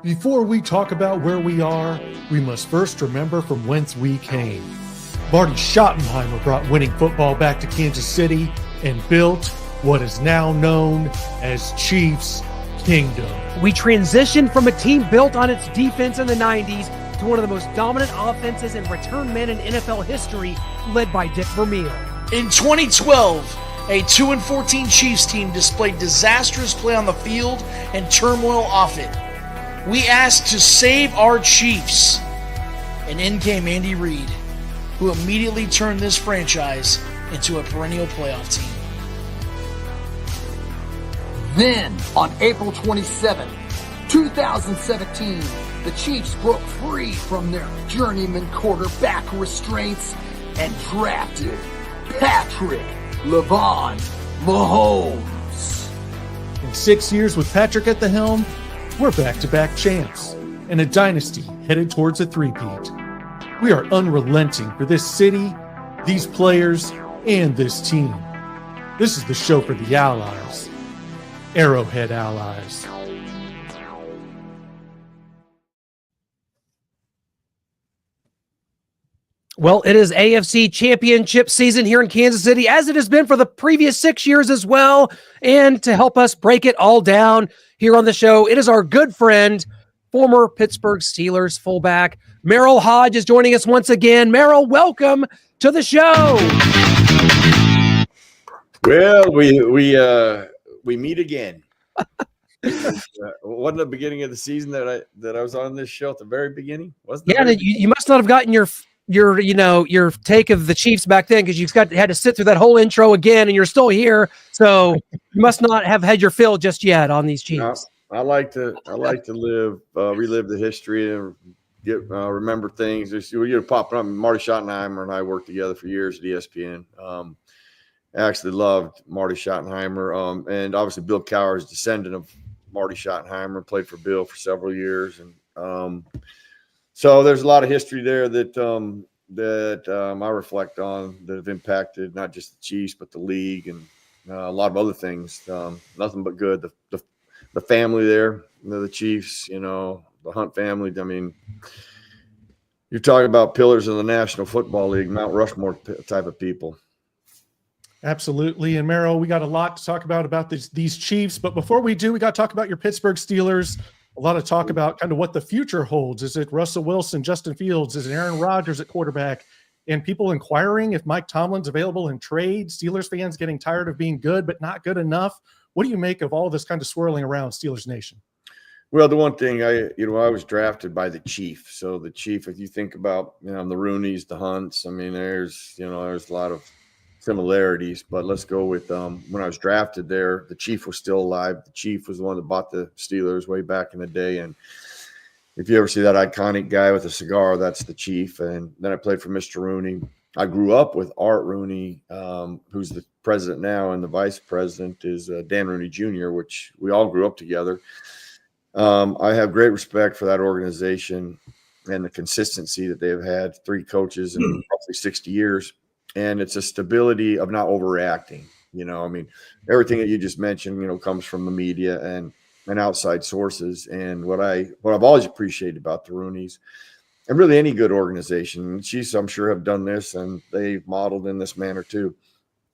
Before we talk about where we are, we must first remember from whence we came. Marty Schottenheimer brought winning football back to Kansas City and built what is now known as Chiefs Kingdom. We transitioned from a team built on its defense in the 90s to one of the most dominant offenses and return men in NFL history, led by Dick Vermeil. In 2012, a 2-14 Chiefs team displayed disastrous play on the field and turmoil off it. We asked to save our Chiefs, and in came Andy Reid, who immediately turned this franchise into a perennial playoff team. Then, on April 27, 2017, the Chiefs broke free from their journeyman quarterback restraints and drafted Patrick LeVon Mahomes. In 6 years with Patrick at the helm, we're back-to-back champs and a dynasty headed towards a three-peat. We are unrelenting for this city, these players, and this team. This is the show for the allies. Arrowhead Allies. Well, it is AFC Championship season here in Kansas City, as it has been for the previous 6 years as well. And to help us break it all down here on the show, it is our good friend, former Pittsburgh Steelers fullback, Merril Hoge is joining us once again. Merril, welcome to the show. Well, we meet again. Wasn't the beginning of the season that I was on this show at the very beginning? Wasn't Yeah, you must not have gotten your take of the Chiefs back then, because had to sit through that whole intro again, and you're still here, so you must not have had your fill just yet on these Chiefs. I like to relive the history and remember things. You're popping up. Marty Schottenheimer and I worked together for years at ESPN. I actually loved Marty Schottenheimer, and obviously Bill Cowher is a descendant of Marty Schottenheimer, played for Bill for several years, and so there's a lot of history there that I reflect on that have impacted not just the Chiefs but the league and a lot of other things. Nothing but good. The family there, the Chiefs, the Hunt family. I mean, you're talking about pillars of the National Football League, Mount Rushmore type of people. Absolutely. And Merril, we got a lot to talk about these Chiefs. But before we do, we got to talk about your Pittsburgh Steelers. A lot of talk about kind of what the future holds. Is it Russell Wilson, Justin Fields? Is it Aaron Rodgers at quarterback? And people inquiring if Mike Tomlin's available in trade. Steelers fans getting tired of being good but not good enough. What do you make of all this kind of swirling around Steelers Nation? Well, the one thing I was drafted by the Chief. So the Chief, if you think about the Rooneys, the Hunts, I mean, there's a lot of similarities, but let's go with when I was drafted there, the Chief was still alive. The Chief was the one that bought the Steelers way back in the day. And if you ever see that iconic guy with a cigar, that's the Chief. And then I played for Mr. Rooney. I grew up with Art Rooney, who's the president now, and the vice president is Dan Rooney Jr., which we all grew up together. I have great respect for that organization and the consistency that they have had, 3 coaches in roughly 60 years. And it's a stability of not overreacting. I mean, everything that you just mentioned, comes from the media and outside sources. And what I've always appreciated about the Rooneys, and really any good organization, Chiefs I'm sure have done this, and they've modeled in this manner too,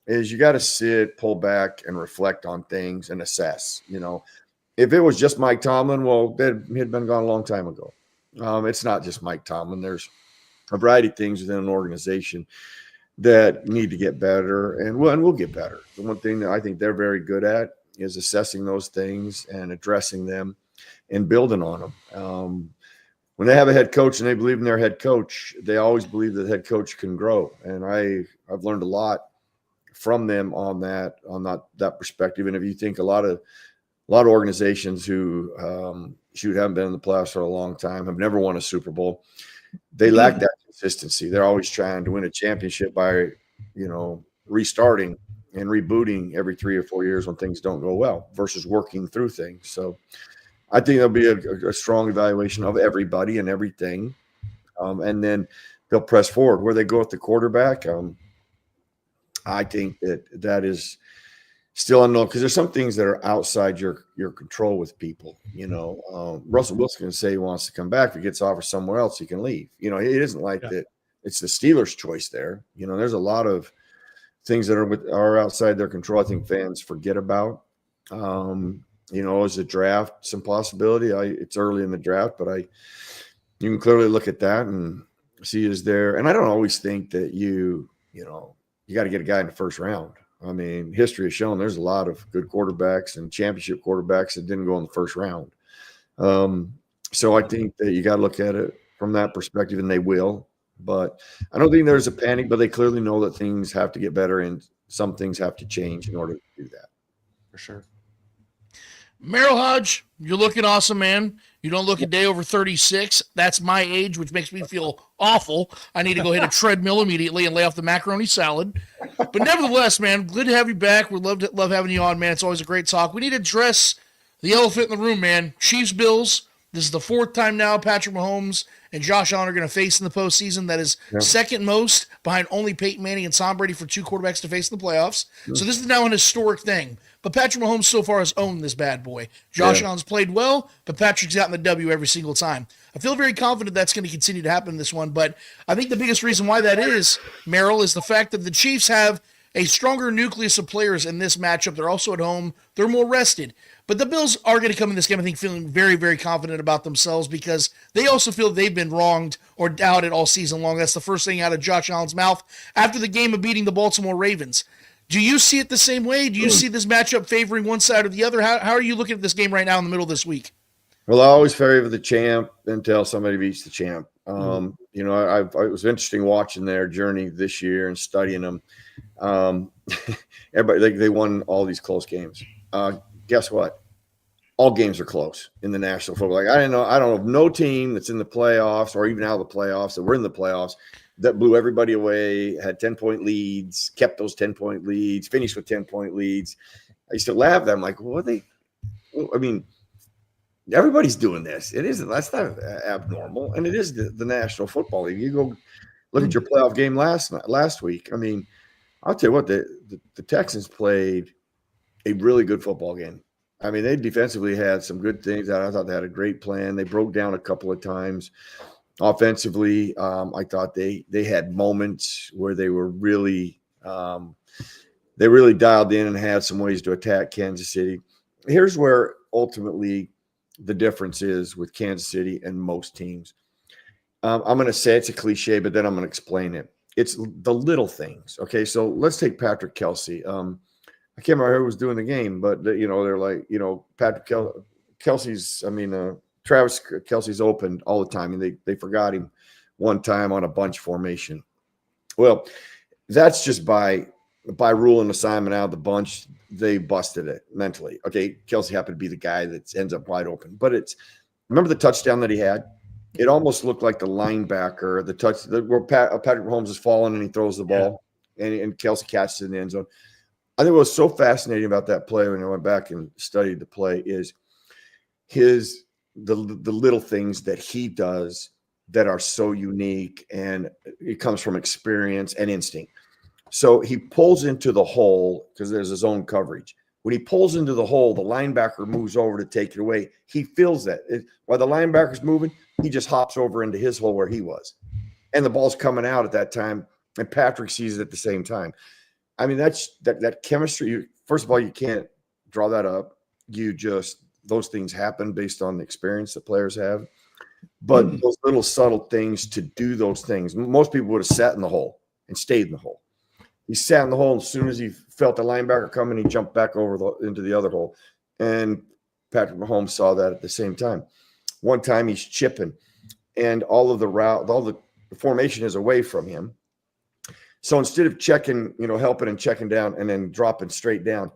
is you got to sit, pull back, and reflect on things and assess. If it was just Mike Tomlin, well, it had been gone a long time ago. It's not just Mike Tomlin. There's a variety of things within an organization that need to get better, and we'll get better. The one thing that I think they're very good at is assessing those things and addressing them and building on them. When they have a head coach and they believe in their head coach, they always believe that the head coach can grow. And I've learned a lot from them on that perspective. And if you think a lot of organizations who haven't been in the playoffs for a long time, have never won a Super Bowl, they lack that consistency. They're always trying to win a championship by, restarting and rebooting every 3 or 4 years when things don't go well versus working through things. So I think there'll be a strong evaluation of everybody and everything. And then they'll press forward. Where they go with the quarterback, I think that is still unknown because there's some things that are outside your control with people. Russell Wilson can say he wants to come back. If he gets offered somewhere else, he can leave. It isn't like that. It's the Steelers' choice there. There's a lot of things that are outside their control. I think fans forget about. Is the draft some possibility? It's early in the draft, but you can clearly look at that and see is there. And I don't always think that you got to get a guy in the first round. I mean, history has shown there's a lot of good quarterbacks and championship quarterbacks that didn't go in the first round. So I think that you got to look at it from that perspective, and they will. But I don't think there's a panic, but they clearly know that things have to get better and some things have to change in order to do that. For sure. Merril Hoge, you're looking awesome, man. You don't look a day over 36. That's my age, which makes me feel awful. I need to go hit a treadmill immediately and lay off the macaroni salad. But nevertheless, man, good to have you back. We love having you on, man. It's always a great talk. We need to address the elephant in the room, man. Chiefs, Bills. This is the fourth time now Patrick Mahomes and Josh Allen are going to face in the postseason. That is second most behind only Peyton Manning and Tom Brady for two quarterbacks to face in the playoffs. So this is now an historic thing. But Patrick Mahomes so far has owned this bad boy. Josh Allen's played well, but Patrick's gotten the W every single time. I feel very confident that's going to continue to happen in this one. But I think the biggest reason why that is, Merril, is the fact that the Chiefs have a stronger nucleus of players in this matchup. They're also at home. They're more rested. But the Bills are going to come in this game, I think, feeling very, very confident about themselves because they also feel they've been wronged or doubted all season long. That's the first thing out of Josh Allen's mouth after the game of beating the Baltimore Ravens. Do you see it the same way? Do you see this matchup favoring one side or the other? How are you looking at this game right now in the middle of this week? Well, I always favor the champ until somebody beats the champ. It was interesting watching their journey this year and studying them. Everybody, they won all these close games. Guess what? All games are close in the National Football League. I don't know of no team that's in the playoffs or even out of the playoffs that were in the playoffs that blew everybody away, had 10-point leads, kept those 10-point leads, finished with 10-point leads. I used to laugh at them like, everybody's doing this. That's not abnormal. And it is the National Football League. You go look at your playoff game last week. I mean, I'll tell you what, the Texans played a really good football game. I mean, they defensively had some good things. I thought they had a great plan. They broke down a couple of times. Offensively, I thought they had moments where they were really dialed in and had some ways to attack Kansas City. Here's where ultimately the difference is with Kansas City and most teams. I'm going to say it's a cliche, but then I'm going to explain it. It's the little things. Okay, so let's take Patrick Kelce. I can't remember who was doing the game, but they're like, Patrick Kelce's. Travis Kelce's open all the time, and they forgot him one time on a bunch formation. Well, that's just by rule and assignment out of the bunch, they busted it mentally. Okay, Kelce happened to be the guy that ends up wide open, but remember the touchdown that he had? It almost looked like the linebacker, where Patrick Mahomes is falling and he throws the ball, and Kelce catches it in the end zone. I think what was so fascinating about that play when I went back and studied the play is the little things that he does that are so unique, and it comes from experience and instinct. So he pulls into the hole because there's his own coverage. When he pulls into the hole, the linebacker moves over to take it away. He feels that. While the linebacker's moving, he just hops over into his hole where he was. And the ball's coming out at that time, and Patrick sees it at the same time. I mean, that chemistry. First of all, you can't draw that up. Those things happen based on the experience that players have. But those little subtle things to do those things. Most people would have sat in the hole and stayed in the hole. He sat in the hole, and as soon as he felt the linebacker coming, he jumped back over into the other hole. And Patrick Mahomes saw that at the same time. One time he's chipping, and all the formation is away from him. So instead of checking, helping and checking down and then dropping straight down,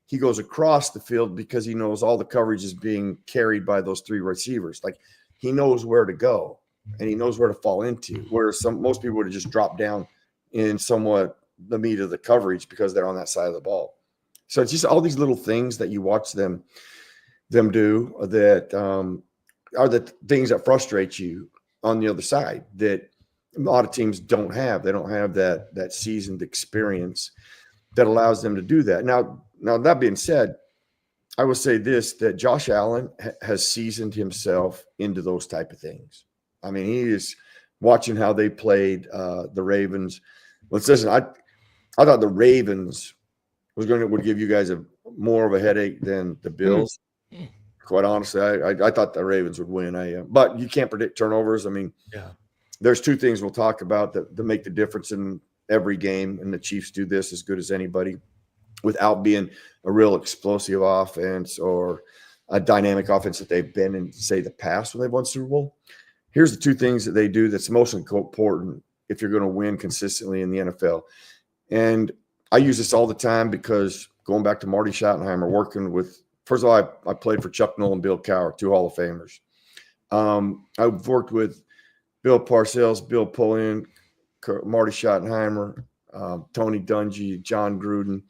he goes across the field because he knows all the coverage is being carried by those three receivers. Like, he knows where to go and he knows where to fall into, where most people would have just dropped down in somewhat the meat of the coverage because they're on that side of the ball. So it's just all these little things that you watch them do that are the things that frustrate you on the other side that a lot of teams don't have. They don't have that seasoned experience that allows them to do that. Now, Now, that being said, I will say this, that Josh Allen has seasoned himself into those type of things. I mean, he is watching how they played the Ravens. Let's listen. I thought the Ravens would give you guys more of a headache than the Bills. Quite honestly, I thought the Ravens would win. But you can't predict turnovers. I mean, there's two things we'll talk about that make the difference in every game, and the Chiefs do this as good as anybody without being a real explosive offense or a dynamic offense that they've been in, say, the past when they've won Super Bowl. Here's the two things that they do that's most important if you're going to win consistently in the NFL. And I use this all the time because going back to Marty Schottenheimer, working with, first of all, I played for Chuck Noll and Bill Cowher, two Hall of Famers. I've worked with Bill Parcells, Bill Polian, Marty Schottenheimer, Tony Dungy, John Gruden,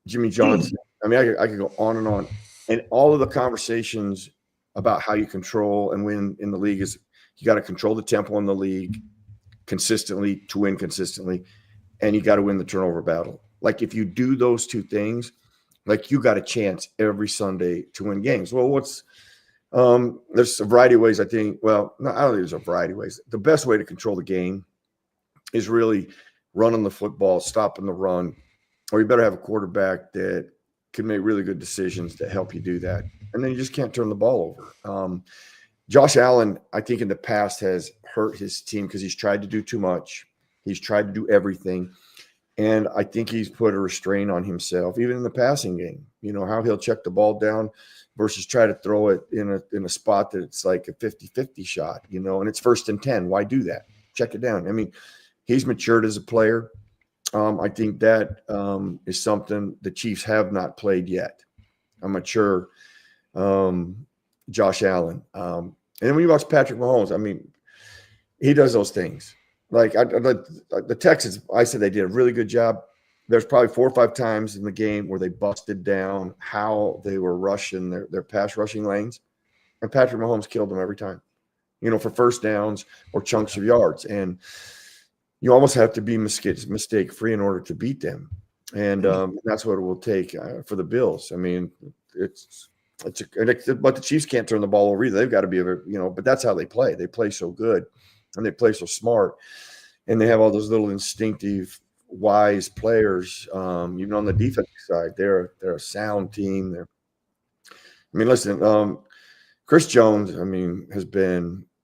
Jimmy Johnson. I mean, I could go on and on. And all of the conversations about how you control and win in the league is you got to control the tempo in the league consistently to win consistently, and you got to win the turnover battle. Like, if you do those two things, like, you got a chance every Sunday to win games. Well, there's a variety of ways, I think. Well, no, I don't think there's a variety of ways. The best way to control the game is really running the football, stopping the run, or you better have a quarterback that can make really good decisions that help you do that. And then you just can't turn the ball over. Josh Allen, I think in the past has hurt his team because he's tried to do too much. He's tried to do everything. And I think he's put a restraint on himself, even in the passing game. You know, how he'll check the ball down versus try to throw it in a spot that it's like a 50-50 shot, you know, and it's 1st and 10. Why do that? Check it down. I mean, he's matured as a player. I think that is something the Chiefs have not played yet. A mature Josh Allen. And then when you watch Patrick Mahomes, I mean, he does those things. Like the Texans, I said they did a really good job. There's probably 4 or 5 times in the game where they busted down how they were rushing their pass rushing lanes. And Patrick Mahomes killed them every time, you know, for first downs or chunks of yards. And you almost have to be mistake-free in order to beat them. And that's what it will take for the Bills. I mean, but the Chiefs can't turn the ball over either. They've got to be, but that's how they play. They play so good and they play so smart. And they have all those little instinctive, wise players. Even on the defensive side, they're a sound team. Listen, Chris Jones, has been –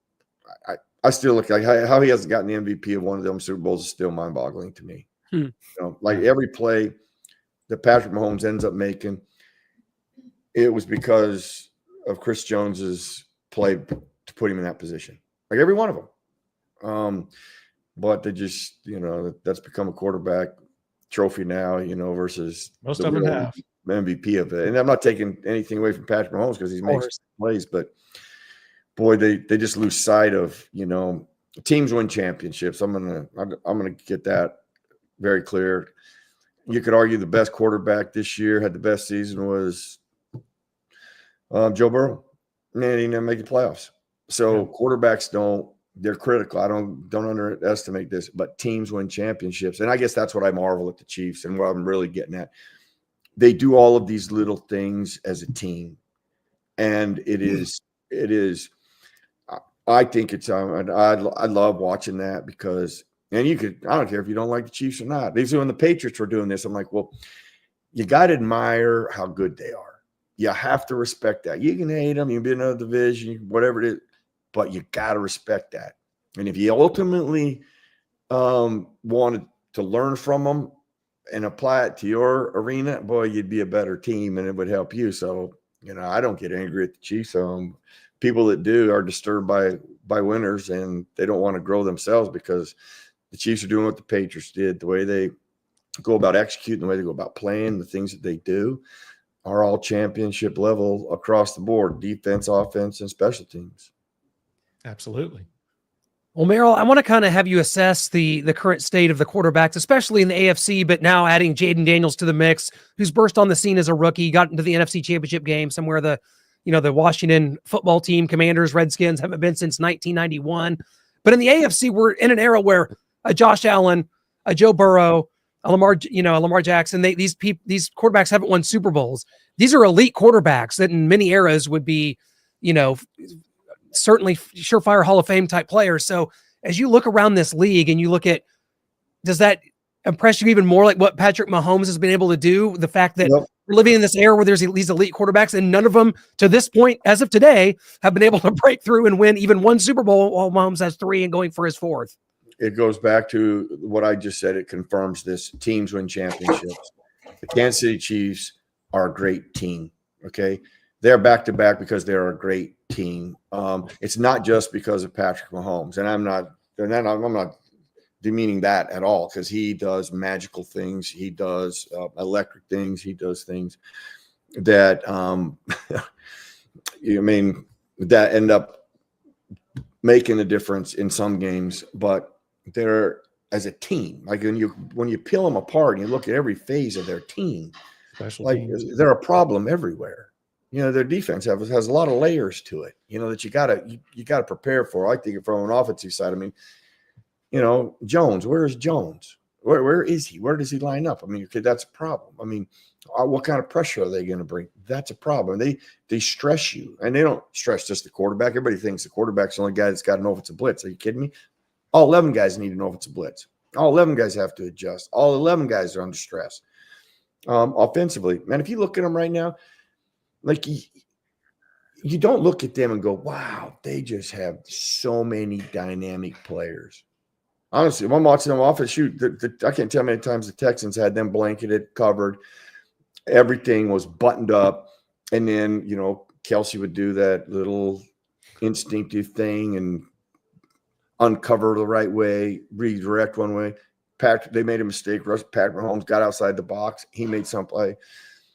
I still look like how he hasn't gotten the MVP of one of them Super Bowls is still mind-boggling to me. You know, like every play that Patrick Mahomes ends up making, it was because of Chris Jones's play to put him in that position. Like every one of them. But they just, that's become a quarterback trophy now, versus most of them have MVP of it. And I'm not taking anything away from Patrick Mahomes because he's making plays, but boy, they just lose sight of, teams win championships. I'm gonna get that very clear. You could argue the best quarterback this year had the best season was Joe Burrow. Man, he didn't make the playoffs. So quarterbacks they're critical. I don't underestimate this, but teams win championships. And I guess that's what I marvel at the Chiefs and what I'm really getting at. They do all of these little things as a team. And it is I think it's I love watching that because I don't care if you don't like the Chiefs or not. These when the Patriots were doing this, I'm like, well, you got to admire how good they are. You have to respect that. You can hate them, you can be in another division, whatever it is, but you got to respect that. And if you ultimately wanted to learn from them and apply it to your arena, boy, you'd be a better team and it would help you. So, I don't get angry at the Chiefs. People that do are disturbed by winners and they don't want to grow themselves because the Chiefs are doing what the Patriots did. The way they go about executing, the way they go about playing, the things that they do are all championship level across the board, defense, offense, and special teams. Absolutely. Well, Merril, I want to kind of have you assess the current state of the quarterbacks, especially in the AFC, but now adding Jaden Daniels to the mix, who's burst on the scene as a rookie, got into the NFC Championship game, somewhere the Washington football team, Commanders, Redskins haven't been since 1991. But in the AFC, we're in an era where a Josh Allen, a Joe Burrow, Lamar Jackson. These quarterbacks haven't won Super Bowls. These are elite quarterbacks that in many eras would be, certainly surefire Hall of Fame type players. So as you look around this league and you look at, does that impress you even more like what Patrick Mahomes has been able to do? The fact that we're living in this era where there's these elite quarterbacks and none of them to this point, as of today, have been able to break through and win even one Super Bowl while Mahomes has 3 and going for his 4th. It goes back to what I just said. It confirms this. Teams win championships. The Kansas City Chiefs are a great team. Okay. They're back-to-back because they're a great team. It's not just because of Patrick Mahomes. And I'm not demeaning that at all, because he does magical things. He does electric things. He does things that, that end up making a difference in some games. But they're, as a team, like when you peel them apart and you look at every phase of their team, they're a problem everywhere. Their defense has a lot of layers to it, that you gotta prepare for. I think from an offensive side, Jones, where is Jones? Where is he? Where does he line up? That's a problem. What kind of pressure are they going to bring? That's a problem. They stress you, and they don't stress just the quarterback. Everybody thinks the quarterback's the only guy that's got to know if it's a blitz. Are you kidding me? All 11 guys need to know if it's a blitz. All 11 guys have to adjust. All 11 guys are under stress. Offensively, man, if you look at them right now, like you don't look at them and go, wow, they just have so many dynamic players. Honestly, if I'm watching them off and shoot, I can't tell how many times the Texans had them blanketed, covered. Everything was buttoned up. And then, Kelsey would do that little instinctive thing and uncover the right way, redirect one way. They made a mistake. Patrick Mahomes got outside the box. He made some play.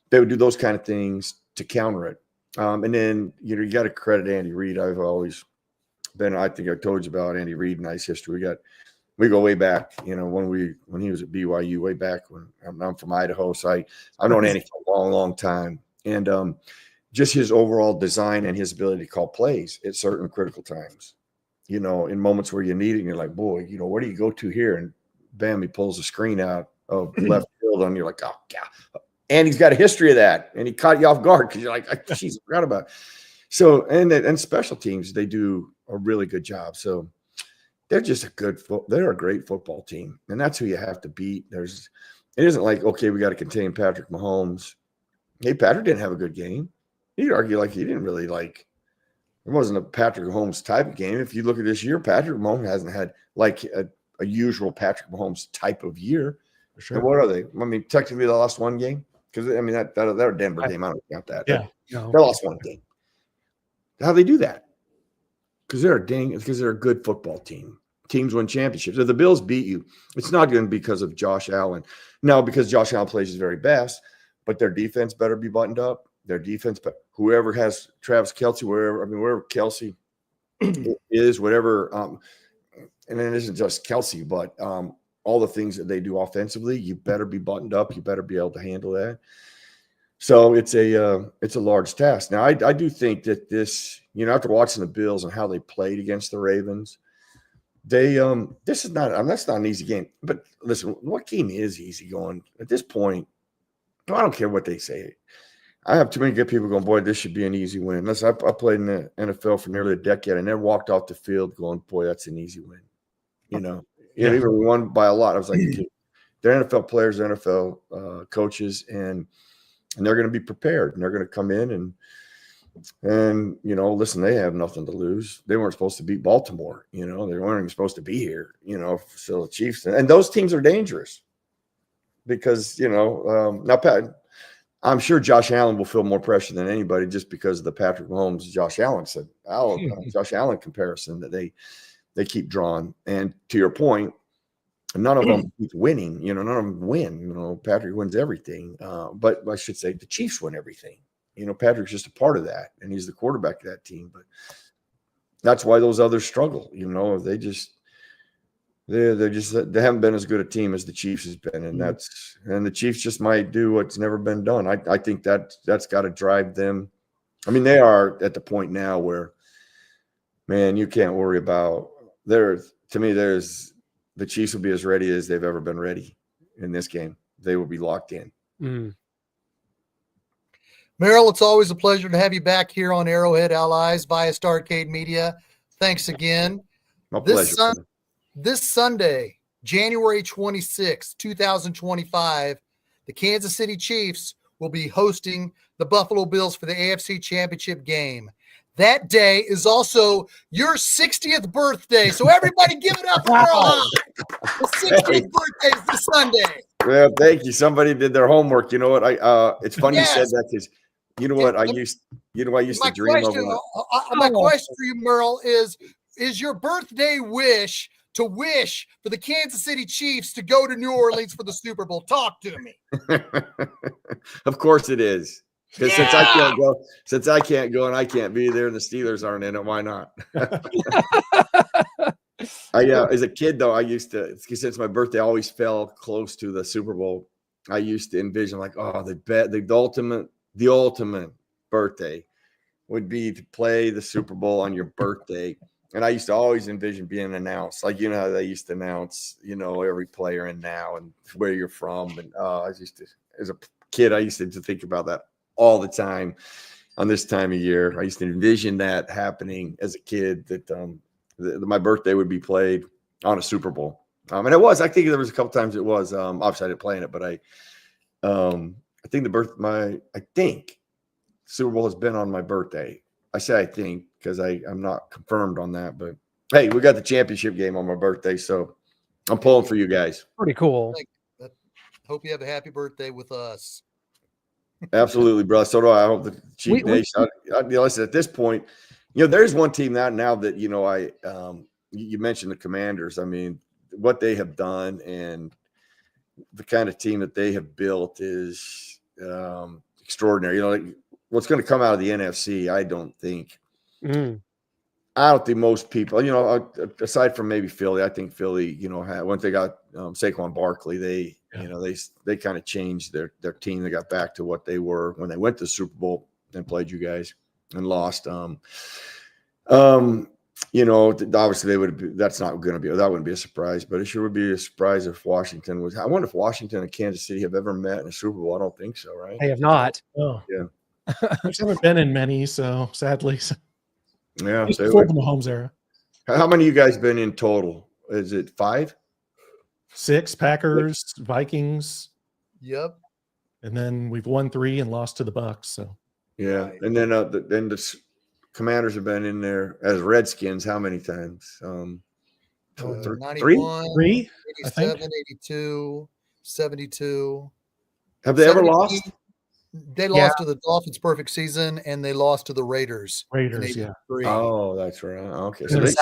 They would do those kind of things to counter it. And then, you got to credit Andy Reid. I've always been, I think I told you about Andy Reid, nice history. We go way back, when he was at BYU, way back when I'm from Idaho. So I've known Andy for a long, long time. And just his overall design and his ability to call plays at certain critical times, in moments where you need it, and you're like, boy, where do you go to here? And bam, he pulls the screen out of left field, and you're like, oh, yeah. And he's got a history of that, and he caught you off guard because you're like, geez, I forgot about it. So, and special teams, they do a really good job. So they're just they're a great football team, and that's who you have to beat. It isn't like, okay, we got to contain Patrick Mahomes. Hey, Patrick didn't have a good game. You'd argue like he didn't really it wasn't a Patrick Mahomes type of game. If you look at this year, Patrick Mahomes hasn't had like a usual Patrick Mahomes type of year. For sure. And what are they? Technically they lost one game. Because that Denver game, I don't count that. Yeah, they lost one game. How do they do that? Because they're a good football team. Teams win championships. If the Bills beat you, it's not going to be because of Josh Allen. No, because Josh Allen plays his very best, but their defense better be buttoned up. Their defense, but whoever has Travis Kelce, wherever Kelce is, whatever. And it isn't just Kelce, but all the things that they do offensively, you better be buttoned up. You better be able to handle that. So it's a large task. Now, I do think that this, after watching the Bills and how they played against the Ravens, this is not, that's not an easy game. But listen, what game is easy going at this point? I don't care what they say. I have too many good people going, boy, this should be an easy win. Listen, I played in the NFL for nearly a decade. I never walked off the field going, boy, that's an easy win. Even we won by a lot. I was like, they're NFL players, they're NFL coaches, and they're going to be prepared, and they're going to come in and listen, they have nothing to lose. They weren't supposed to beat Baltimore. They weren't even supposed to be here. So the Chiefs and those teams are dangerous because now Pat. I'm sure Josh Allen will feel more pressure than anybody just because of the Patrick Mahomes, Josh Allen comparison that they keep drawing. And to your point, none of them keep winning. None of them win. Patrick wins everything. But I should say the Chiefs win everything. Patrick's just a part of that, and he's the quarterback of that team. But that's why those others struggle. They haven't been as good a team as the Chiefs has been, and the Chiefs just might do what's never been done. I think that's got to drive them. They are at the point now where, man, you can't worry about. To me, the Chiefs will be as ready as they've ever been ready. in this game. They will be locked in. Mm. Merril, it's always a pleasure to have you back here on Arrowhead Allies via Starcade Media. Thanks again. My pleasure. This Sunday, January 26, 2025, the Kansas City Chiefs will be hosting the Buffalo Bills for the AFC Championship game. That day is also your 60th birthday. So everybody give it up for Merril. The 60th birthday is this Sunday. Well, thank you. Somebody did their homework. You know what? It's funny you said that because you know what I used to dream of. My question for you, Merril, is your birthday wish to wish for the Kansas City Chiefs to go to New Orleans for the Super Bowl? Talk to me. Of course it is. Because since I can't go and I can't be there and the Steelers aren't in it, why not? As a kid though, I used to, since my birthday always fell close to the Super Bowl, I used to envision like, the ultimate birthday would be to play the Super Bowl on your birthday. And I used to always envision being announced, like, you know, how they used to announce, you know, every player and now and where you're from. And as a kid, I used to think about that all the time on this time of year. I used to envision that happening as a kid, that my birthday would be played on a Super Bowl. And it was, I think there was a couple times it was, obviously I didn't play in it, but I think Super Bowl has been on my birthday. I say I think because I'm not confirmed on that, but hey, we got the championship game on my birthday, so I'm pulling for you guys. Pretty cool. Hope you have a happy birthday with us. Absolutely, bro. So do I. I hope the Chief Nation. Listen, at this point, you know, there's one team now that, you know, you mentioned the Commanders. I mean, what they have done and the kind of team that they have built is extraordinary. You know, like what's going to come out of the NFC, I don't think most people, you know, aside from maybe Philly, I think Philly, you know, once they got Saquon Barkley, you know, they kind of changed their team. They got back to what they were when they went to the Super Bowl and played you guys and lost. You know, obviously that wouldn't be a surprise, but it sure would be a surprise if Washington was. I wonder if Washington and Kansas City have ever met in a Super Bowl. I don't think so, right? They have not. Oh, yeah. I've never been in many, so sadly. Yeah. Just before the Mahomes era. How many of you guys been in total? Is it 5? 6, Packers, Vikings. Yep. And then we've won 3 and lost to the Bucks. So yeah. And then the Commanders have been in there as Redskins how many times? 91, 3, 87, 82, 72. Have they ever lost? They lost to the Dolphins' perfect season, and they lost to the Raiders. Yeah. Oh, that's right. Okay. So That's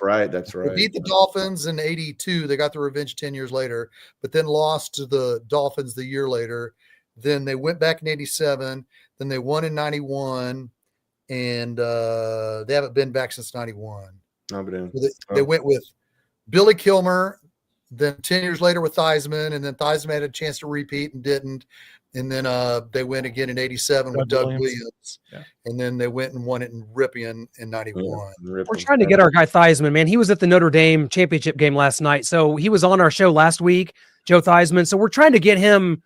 right. They beat the Dolphins in 82. They got the revenge 10 years later, but then lost to the Dolphins the year later. Then they went back in 87. Then they won in 91, and they haven't been back since 91. They went with Billy Kilmer, then 10 years later with Theismann, and then Theismann had a chance to repeat and didn't. And then they went again in 87 with Doug Williams. Yeah. And then they went and won it in Ripien in 91. We're trying to get our guy Theismann, man. He was at the Notre Dame championship game last night. So he was on our show last week, Joe Theismann. So we're trying to get him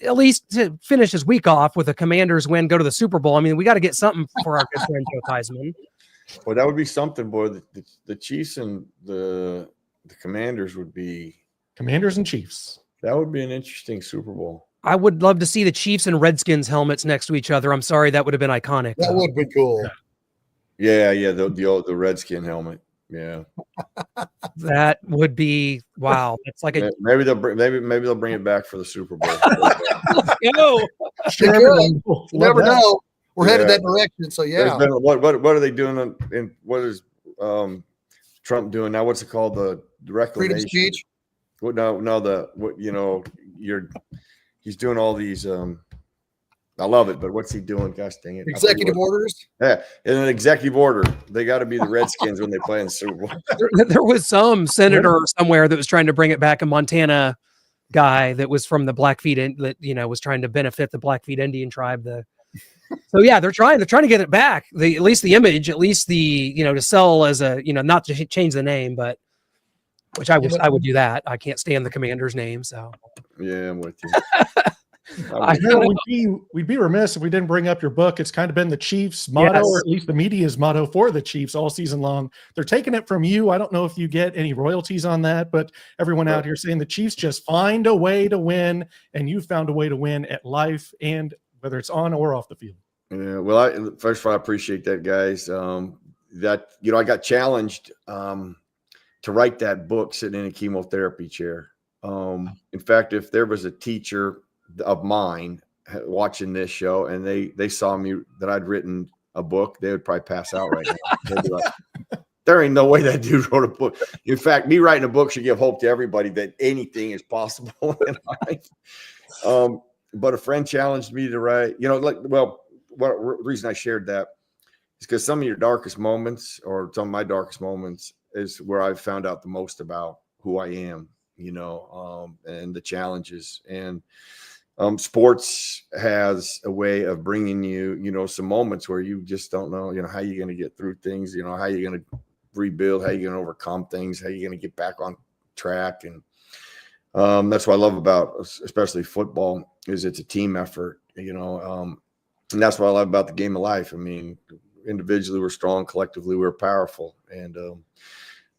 at least to finish his week off with a Commanders win, go to the Super Bowl. I mean, we got to get something for our good friend Joe Theismann. Well, that would be something, boy. The Chiefs and the Commanders would be Commanders and Chiefs. That would be an interesting Super Bowl. I would love to see the Chiefs and Redskins helmets next to each other. I'm sorry, that would have been iconic. That would be cool. Yeah, the Redskin helmet. Yeah, that would be wow. It's like maybe they'll bring it back for the Super Bowl. You never know. We're headed that direction. So yeah. What are they doing? And what is Trump doing now? What's it called? The reclamation. Freedom speech. He's doing all these. I love it, but what's he doing? Gosh dang it! Executive orders. Yeah, in an executive order, they got to be the Redskins when they play in the Super Bowl. There was some senator somewhere that was trying to bring it back. A Montana guy that was from the Blackfeet, that was trying to benefit the Blackfeet Indian tribe. So yeah, they're trying to get it back. At least the image, at least the to sell as a not to change the name, but which I would do that. I can't stand the Commander's name, so Yeah, I'm with you. We'd be remiss if we didn't bring up your book. It's kind of been the Chiefs' motto, or at least the media's motto for the Chiefs all season long. They're taking it from you. I don't know if you get any royalties on that, but everyone out here saying the Chiefs just find a way to win, and you found a way to win at life, and whether it's on or off the field. Yeah, well, first of all, I appreciate that, guys. I got challenged to write that book sitting in a chemotherapy chair. In fact, if there was a teacher of mine watching this show and they saw me that I'd written a book, they would probably pass out right now. They'd be like, there ain't no way that dude wrote a book. In fact, me writing a book should give hope to everybody that anything is possible in life. But a friend challenged me to write, what reason I shared that is because some of your darkest moments, or some of my darkest moments, is where I've found out the most about who I am, and the challenges. And sports has a way of bringing you, some moments where you just don't know, how you're going to get through things, how you're going to rebuild, how you're going to overcome things, how you're going to get back on track. And that's what I love about, especially football, is it's a team effort, and that's what I love about the game of life. I mean, individually we're strong, collectively we're powerful. And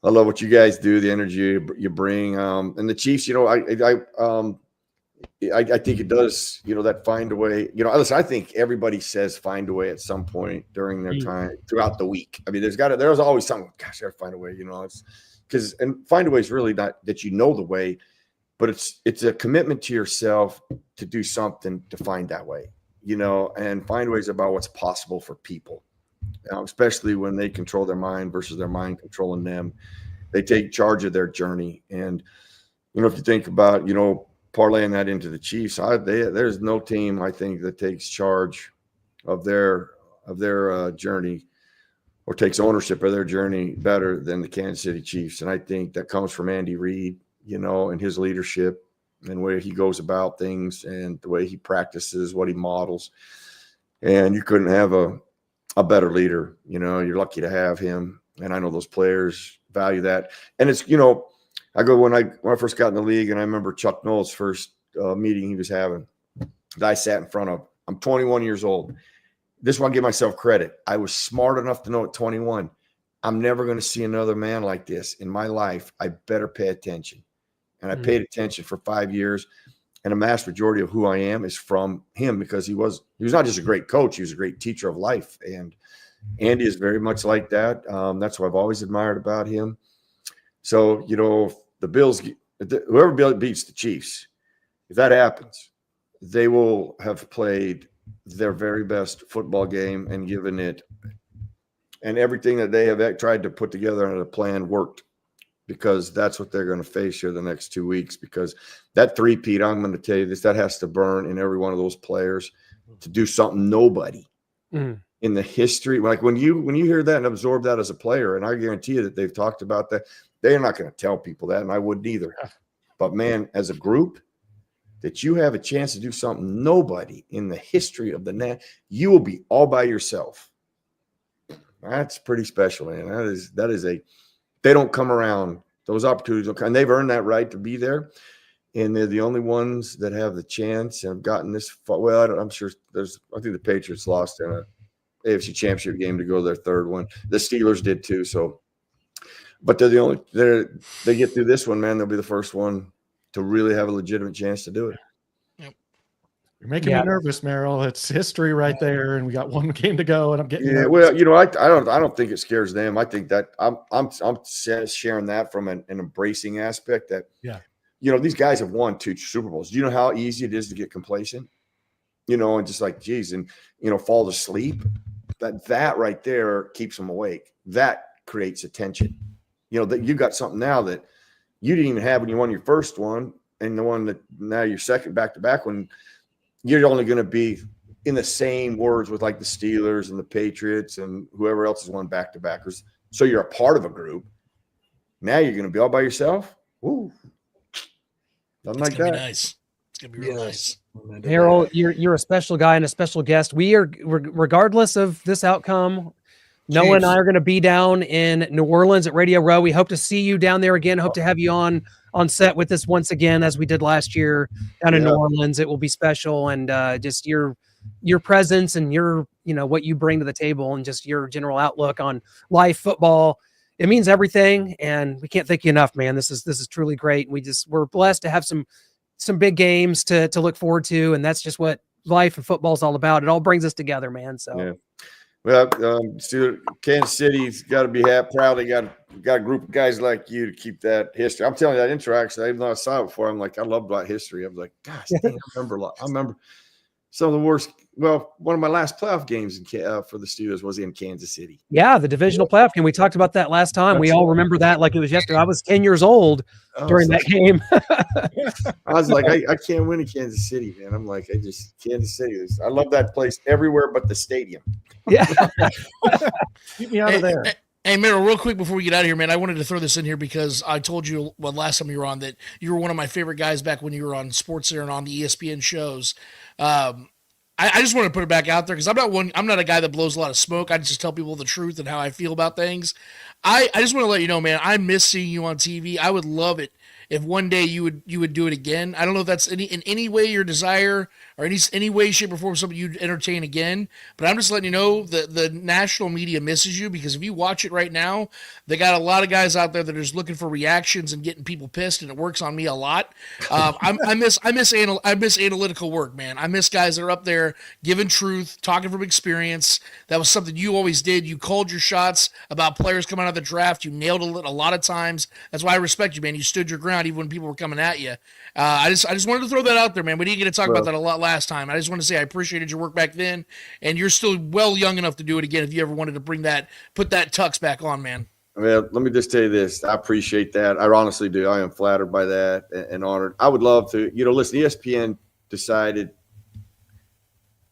I love what you guys do, the energy you bring. And the Chiefs, I think it does, that find a way. Listen, I think everybody says find a way at some point during their time throughout the week. I mean, there's always something. Gosh, I gotta find a way. It's because find a way is really not that the way, but it's a commitment to yourself to do something to find that way. And find ways about what's possible for people, especially when they control their mind versus their mind controlling them. They take charge of their journey. And if you think about parlaying that into the Chiefs, there's no team, I think, that takes charge of their journey or takes ownership of their journey better than the Kansas City Chiefs. And I think that comes from Andy Reid, and his leadership and the way he goes about things and the way he practices, what he models. And you couldn't have a better leader. You're lucky to have him. And I know those players value that. And it's, I go when I first got in the league, and I remember Chuck Noll's first meeting he was having that I sat in front of. I'm 21 years old. This is why I give myself credit. I was smart enough to know at 21, I'm never going to see another man like this in my life. I better pay attention. And I paid attention for 5 years. And a vast majority of who I am is from him, because he was not just a great coach, he was a great teacher of life. And Andy is very much like that. That's what I've always admired about him. So, if the Bills, whoever beats the Chiefs, if that happens, they will have played their very best football game and given it, and everything that they have tried to put together in a plan worked, because that's what they're going to face here the next 2 weeks. Because that three-peat, I'm going to tell you this, that has to burn in every one of those players to do something nobody in the history. Like when you hear that and absorb that as a player, and I guarantee you that they've talked about that, they're not going to tell people that, and I wouldn't either. But, man, as a group, that you have a chance to do something nobody in the history of the net, you will be all by yourself. That's pretty special, man. That is they don't come around. Those opportunities, and they've earned that right to be there. And they're the only ones that have the chance and have gotten this far. Well, I'm sure I think the Patriots lost in a AFC Championship game to go to their third one. The Steelers did too. So, but they get through this one, man. They'll be the first one to really have a legitimate chance to do it. You're making me nervous, Merril. It's history right there, and we got one game to go, and I'm getting nervous. Well, I don't think it scares them. I think that I'm sharing that from an embracing aspect that these guys have won 2 Super Bowls. Do you know how easy it is to get complacent? And just like, geez, and fall to sleep. That right there keeps them awake. That creates attention. That you got something now that you didn't even have when you won your first one, and the one that now your second back-to-back one. You're only going to be in the same words with like the Steelers and the Patriots and whoever else has won back-to-backers. So you're a part of a group. Now you're going to be all by yourself. Ooh, something like that. Nice. It's going to be real nice. Merril, you're a special guy and a special guest. We are, regardless of this outcome, Noah and Chiefs. I are going to be down in New Orleans at Radio Row. We hope to see you down there again. Hope to have you on set with us once again, as we did last year down in New Orleans. It will be special, and just your presence and your, what you bring to the table and just your general outlook on life, football. It means everything, and we can't thank you enough, man. This is truly great. We're blessed to have some big games to look forward to, and that's just what life and football is all about. It all brings us together, man. So. Yeah. Well, Kansas City's got to be proud. They got a group of guys like you to keep that history. I'm telling you, that interaction, even though I saw it before, I'm like, I love that history. I'm like, gosh, dang, I remember some of the worst. Well, one of my last playoff games for the Steelers was in Kansas City. Yeah, the divisional playoff game. We talked about that last time. We all remember that like it was yesterday. I was 10 years old during that game. I was like, I can't win in Kansas City, man. I'm like, Kansas City. I love that place everywhere but the stadium. Yeah. Keep me out of there. Hey, Merril, real quick before we get out of here, man, I wanted to throw this in here because I told you last time you were on that you were one of my favorite guys back when you were on SportsCenter and on the ESPN shows. I just want to put it back out there because I'm not a guy that blows a lot of smoke. I just tell people the truth and how I feel about things. I just want to let you know, man, I miss seeing you on TV. I would love it if one day you would do it again. I don't know if that's in any way your desire or any way, shape, or form something you'd entertain again. But I'm just letting you know that the national media misses you, because if you watch it right now, they got a lot of guys out there that are just looking for reactions and getting people pissed, and it works on me a lot. I miss analytical work, man. I miss guys that are up there giving truth, talking from experience. That was something you always did. You called your shots about players coming out of the draft. You nailed it a lot of times. That's why I respect you, man. You stood your ground even when people were coming at you. I just wanted to throw that out there, man. We didn't get to talk about that a lot last time. I just want to say I appreciated your work back then, and you're still young enough to do it again if you ever wanted to put that tux back on, man. Well, let me just tell you this. I appreciate that. I honestly do. I am flattered by that and honored. I would love to, listen, ESPN decided,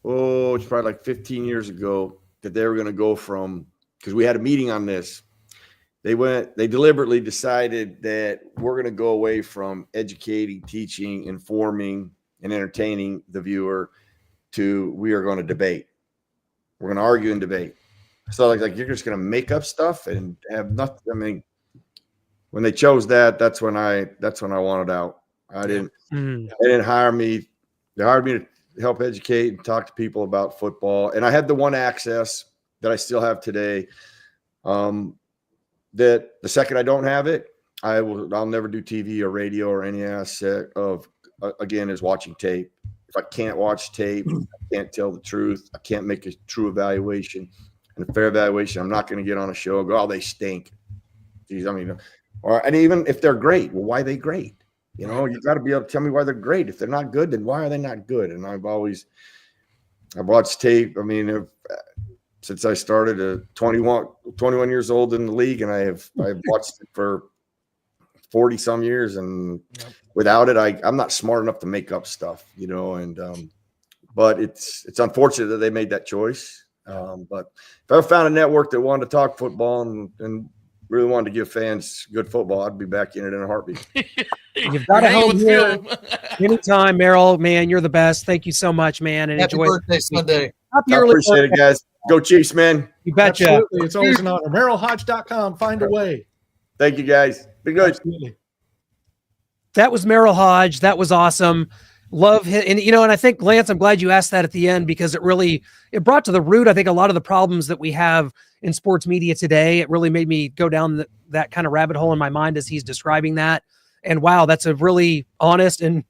it's probably like 15 years ago that they were going to go from, because we had a meeting on this. They deliberately decided that we're going to go away from educating, teaching, informing, and entertaining the viewer to we are going to debate. We're going to argue and debate. So like you're just going to make up stuff and have nothing. I mean, when they chose that, that's when I wanted out. They didn't hire me. They hired me to help educate and talk to people about football. And I had the one access that I still have today. That the second I don't have it, I'll never do TV or radio or any aspect of, again, is watching tape. If I can't watch tape, I can't tell the truth. I can't make a true evaluation and a fair evaluation. I'm not going to get on a show and go, oh, they stink. Geez, and even if they're great, well, why are they great? You got to be able to tell me why they're great. If they're not good, then why are they not good? And I've watched tape. I mean, since I started at 21 years old in the league, and I've watched it for 40 some years, and without it, I'm not smart enough to make up stuff, but it's unfortunate that they made that choice. But if I ever found a network that wanted to talk football and really wanted to give fans good football, I'd be back in it in a heartbeat. You've got a home here anytime, Merril. Man, you're the best. Thank you so much, man. And Happy enjoy birthday Sunday. Happy I early appreciate it, guys. Go Chiefs, man. You betcha. Absolutely. It's always an honor. MerrillHoge.com. Find a way. Thank you, guys. Be good. Absolutely. That was Merril Hoge. That was awesome. Love him. And, and I think, Lance, I'm glad you asked that at the end, because it brought to the root, I think, a lot of the problems that we have in sports media today. It really made me go down that kind of rabbit hole in my mind as he's describing that. And wow, that's a really honest and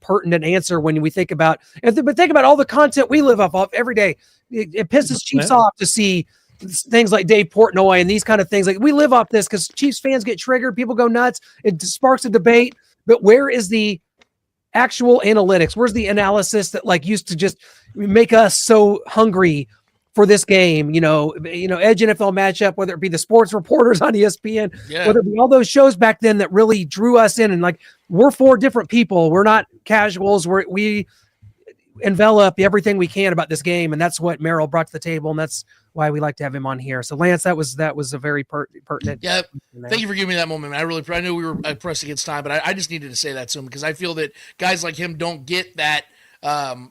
pertinent answer when we think about, but think about all the content we live off of every day. It pisses Chiefs off to see things like Dave Portnoy and these kind of things. Like, we live off this because Chiefs fans get triggered. People go nuts. It sparks a debate. But where is the actual analytics? Where's the analysis that used to just make us so hungry for this game? Edge NFL matchup, whether it be the sports reporters on ESPN, whether it be all those shows back then that really drew us in. And we're four different people. We're not casuals. We envelop everything we can about this game. And that's what Merril brought to the table. And that's why we like to have him on here. So Lance, that was a very pertinent. Yeah. Thank you for giving me that moment, man. I knew we were pressed against time, but I just needed to say that to him, because I feel that guys like him don't get that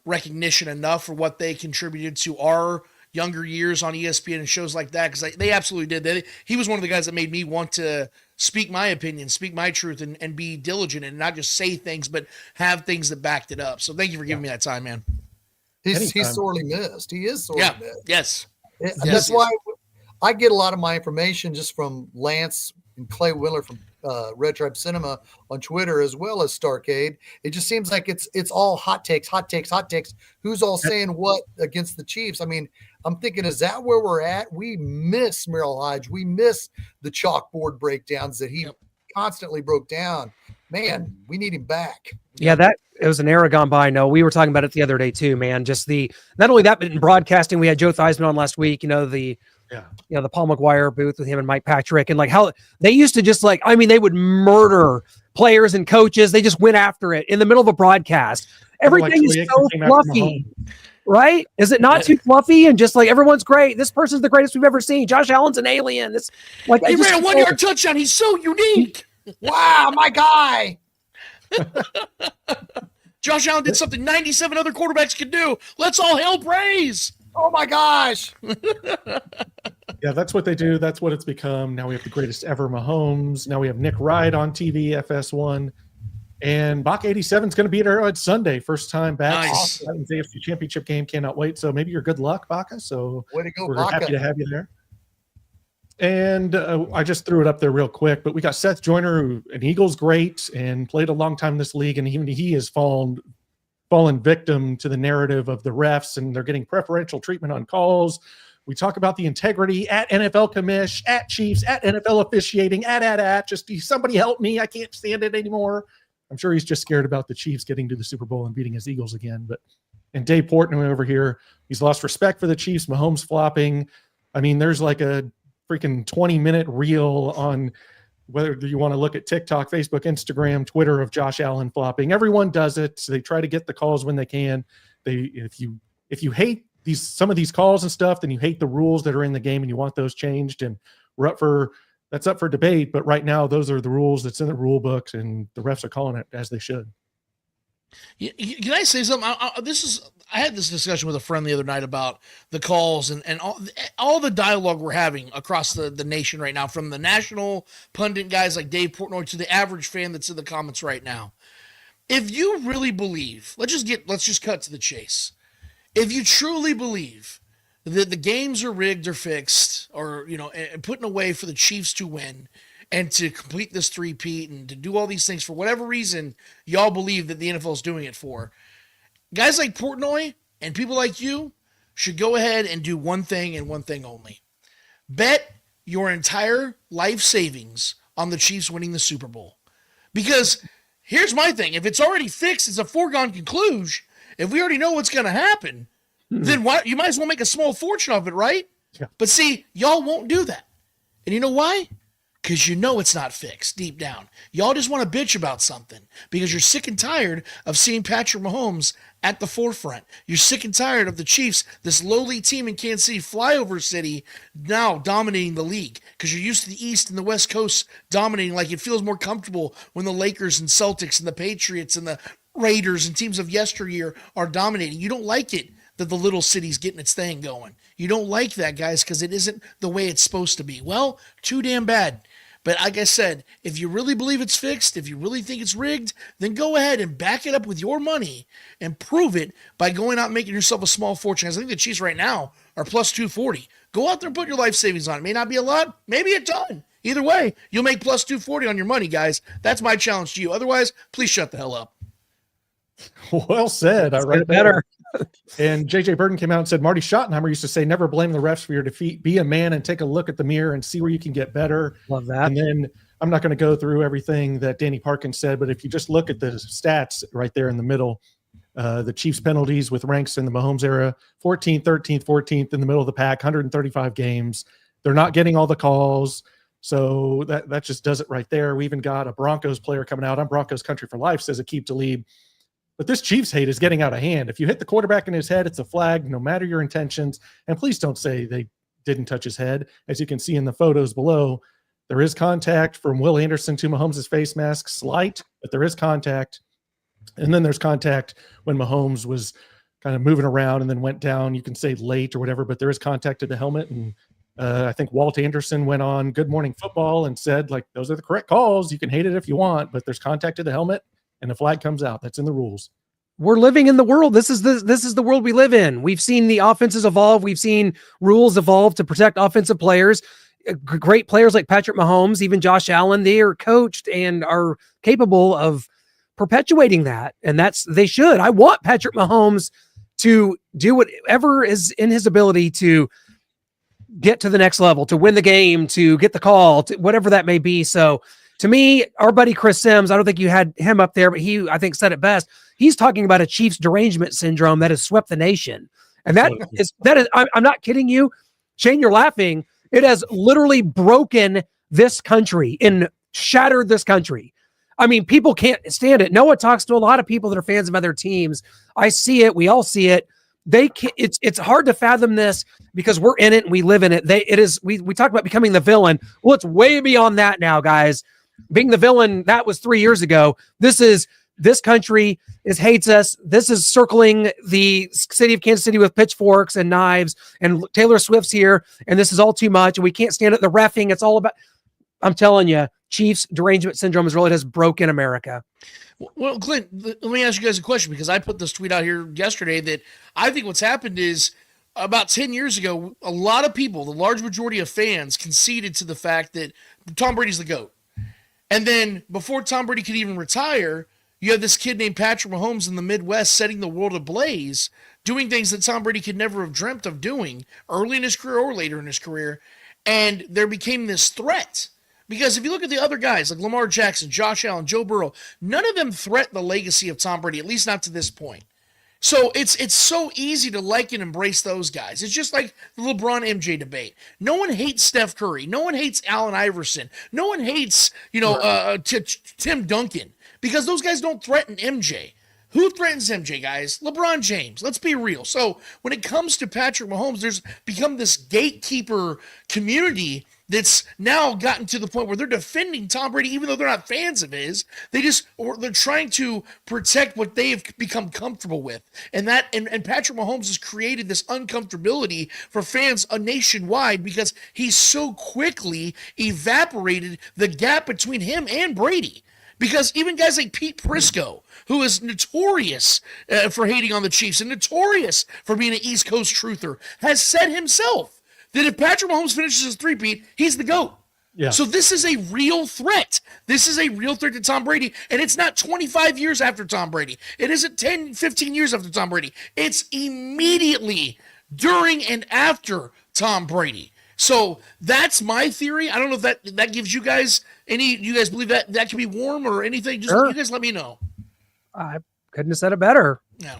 recognition enough for what they contributed to our younger years on ESPN and shows like that, because they absolutely did. He was one of the guys that made me want to speak my opinion, speak my truth, and be diligent and not just say things, but have things that backed it up. So thank you for giving me that time, man. He's sorely missed. He is sorely missed. Yes. That's why I get a lot of my information just from Lance and Clay Willer from Red Tribe Cinema on Twitter, as well as Starcade. It just seems like it's all hot takes. Who's all saying what against the Chiefs? I mean, I'm thinking, is that where we're at? We miss Merril Hoge. We miss the chalkboard breakdowns that he constantly broke down. Man, we need him back. Yeah, it was an era gone by. No, we were talking about it the other day too, man. Just not only that, but in broadcasting, we had Joe Theismann on last week. The Paul McGuire booth with him and Mike Patrick, and like how they used to just they would murder players and coaches. They just went after it in the middle of a broadcast. Everything is so fluffy, right? Is it not too fluffy and just like everyone's great? This person's the greatest we've ever seen. Josh Allen's an alien. It's like he ran a 1-yard touchdown. He's so unique. Wow, my guy. Josh Allen did something 97 other quarterbacks could do. Let's all hail praise. Oh my gosh. Yeah, that's what they do. That's what it's become. Now we have the greatest ever Mahomes. Now we have Nick Wright on TV, FS1. And Bach 87 is going to be at Arrowhead Sunday. First time back. Nice. Titans AFC Championship game. Cannot wait. So maybe you're good luck, Baca. So way to go, we're Baca. happy to have you there. And I just threw it up there real quick, but we got Seth Joiner, who an Eagles great and played a long time in this league, and even he has fallen victim to the narrative of the refs, and they're getting preferential treatment on calls. We talk about the integrity at NFL commish, at Chiefs, at NFL officiating, just somebody help me. I can't stand it anymore. I'm sure he's just scared about the Chiefs getting to the Super Bowl and beating his Eagles again. And Dave Portnoy over here, he's lost respect for the Chiefs. Mahomes flopping. I mean, there's like a freaking 20-minute reel on whether you want to look at TikTok, Facebook, Instagram, Twitter of Josh Allen flopping. Everyone does it. So they try to get the calls when they can. If you hate some of these calls and stuff, then you hate the rules that are in the game and you want those changed. And that's up for debate. But right now, those are the rules that's in the rule books, and the refs are calling it as they should. Can I say something? I had this discussion with a friend the other night about the calls and all the dialogue we're having across the nation right now, from the national pundit guys like Dave Portnoy to the average fan that's in the comments right now. If you really believe, let's just cut to the chase. If you truly believe that the games are rigged or fixed, or putting away for the Chiefs to win and to complete this three-peat and to do all these things for whatever reason y'all believe that the NFL is doing it for, guys like Portnoy and people like you should go ahead and do one thing and one thing only. Bet your entire life savings on the Chiefs winning the Super Bowl. Because here's my thing. If it's already fixed, it's a foregone conclusion. If we already know what's going to happen, then you might as well make a small fortune off it, right? Yeah. But see, y'all won't do that. And you know why? Because you know it's not fixed deep down. Y'all just want to bitch about something because you're sick and tired of seeing Patrick Mahomes at the forefront. You're sick and tired of the Chiefs, this lowly team in Kansas City, flyover city, now dominating the league because you're used to the East and the West Coast dominating. Like it feels more comfortable when the Lakers and Celtics and the Patriots and the Raiders and teams of yesteryear are dominating. You don't like it that the little city's getting its thing going. You don't like that, guys, because it isn't the way it's supposed to be. Well, too damn bad. But like I said, if you really believe it's fixed, if you really think it's rigged, then go ahead and back it up with your money and prove it by going out and making yourself a small fortune. I think the Chiefs right now are plus 240. Go out there and put your life savings on it. May not be a lot, maybe a ton. Either way, you'll make plus 240 on your money, guys. That's my challenge to you. Otherwise, please shut the hell up. Well said. I read it better. And JJ Burton came out and said, Marty Schottenheimer used to say, never blame the refs for your defeat. Be a man and take a look at the mirror and see where you can get better. Love that. And then I'm not going to go through everything that Danny Parkins said, but if you just look at the stats right there in the middle, the Chiefs penalties with ranks in the Mahomes era, 14th, 13th, 14th in the middle of the pack, 135 games. They're not getting all the calls. So that just does it right there. We even got a Broncos player coming out on Broncos Country for Life, says Aqib Talib. But this Chiefs hate is getting out of hand. If you hit the quarterback in his head, it's a flag, no matter your intentions. And please don't say they didn't touch his head. As you can see in the photos below, there is contact from Will Anderson to Mahomes' face mask. Slight, but there is contact. And then there's contact when Mahomes was kind of moving around and then went down. You can say late or whatever, but there is contact to the helmet. And I think Walt Anderson went on Good Morning Football and said, like, those are the correct calls. You can hate it if you want, but there's contact to the helmet and the flag comes out. That's in the rules. We're living in the world. This is the world we live in. We've seen the offenses evolve. We've seen rules evolve to protect offensive players. Great players like Patrick Mahomes, even Josh Allen, they are coached and are capable of perpetuating that. And they should. I want Patrick Mahomes to do whatever is in his ability to get to the next level, to win the game, to get the call, to whatever that may be. So to me, our buddy Chris Sims, I don't think you had him up there, but he, I think, said it best. He's talking about a Chiefs derangement syndrome that has swept the nation. And that is, I'm not kidding you. Shane, you're laughing. It has literally broken this country and shattered this country. I mean, people can't stand it. Noah talks to a lot of people that are fans of other teams. I see it. We all see it. They can't, it's hard to fathom this because we're in it and we live in it. We talk about becoming the villain. Well, it's way beyond that now, guys. Being the villain, that was 3 years ago. This country hates us. This is circling the city of Kansas City with pitchforks and knives, and Taylor Swift's here, and this is all too much, and we can't stand it. The reffing, it's all about, I'm telling you, Chiefs derangement syndrome is really has broken America. Well, Clint, let me ask you guys a question, because I put this tweet out here yesterday that I think what's happened is about 10 years ago, a lot of people, the large majority of fans, conceded to the fact that Tom Brady's the GOAT. And then before Tom Brady could even retire, you have this kid named Patrick Mahomes in the Midwest setting the world ablaze, doing things that Tom Brady could never have dreamt of doing early in his career or later in his career. And there became this threat. Because if you look at the other guys like Lamar Jackson, Josh Allen, Joe Burrow, none of them threaten the legacy of Tom Brady, at least not to this point. So it's so easy to like and embrace those guys. It's just like the LeBron MJ debate. No one hates Steph Curry. No one hates Allen Iverson. No one hates, Tim Duncan, because those guys don't threaten MJ. Who threatens MJ, guys? LeBron James. Let's be real. So when it comes to Patrick Mahomes, there's become this gatekeeper community that's now gotten to the point where they're defending Tom Brady, even though they're not fans of his. They're trying to protect what they have become comfortable with. And Patrick Mahomes has created this uncomfortability for fans nationwide because he's so quickly evaporated the gap between him and Brady. Because even guys like Pete Prisco, who is notorious for hating on the Chiefs and notorious for being an East Coast truther, has said himself that if Patrick Mahomes finishes his three-peat, he's the GOAT. Yeah. So this is a real threat. This is a real threat to Tom Brady, and it's not 25 years after Tom Brady. It isn't 10, 15 years after Tom Brady. It's immediately during and after Tom Brady. So that's my theory. I don't know if that gives you guys any. You guys believe that can be warm or anything? Just You guys let me know. I couldn't have said it better. No.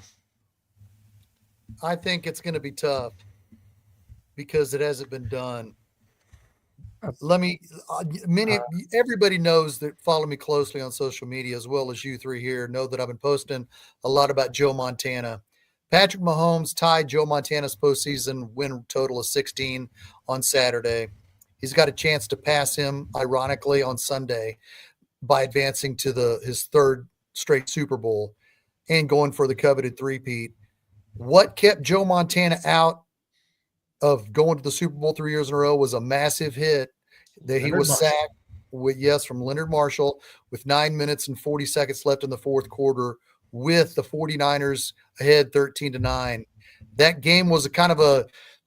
I think it's going to be tough because it hasn't been done. Everybody knows that follow me closely on social media, as well as you three here, know that I've been posting a lot about Joe Montana. Patrick Mahomes tied Joe Montana's postseason win total of 16 on Saturday. He's got a chance to pass him, ironically, on Sunday by advancing to his third straight Super Bowl and going for the coveted three-peat. What kept Joe Montana out of going to the Super Bowl 3 years in a row was a massive hit that he was sacked from Leonard Marshall with 9 minutes and 40 seconds left in the fourth quarter, with the 49ers ahead 13-9. That game was the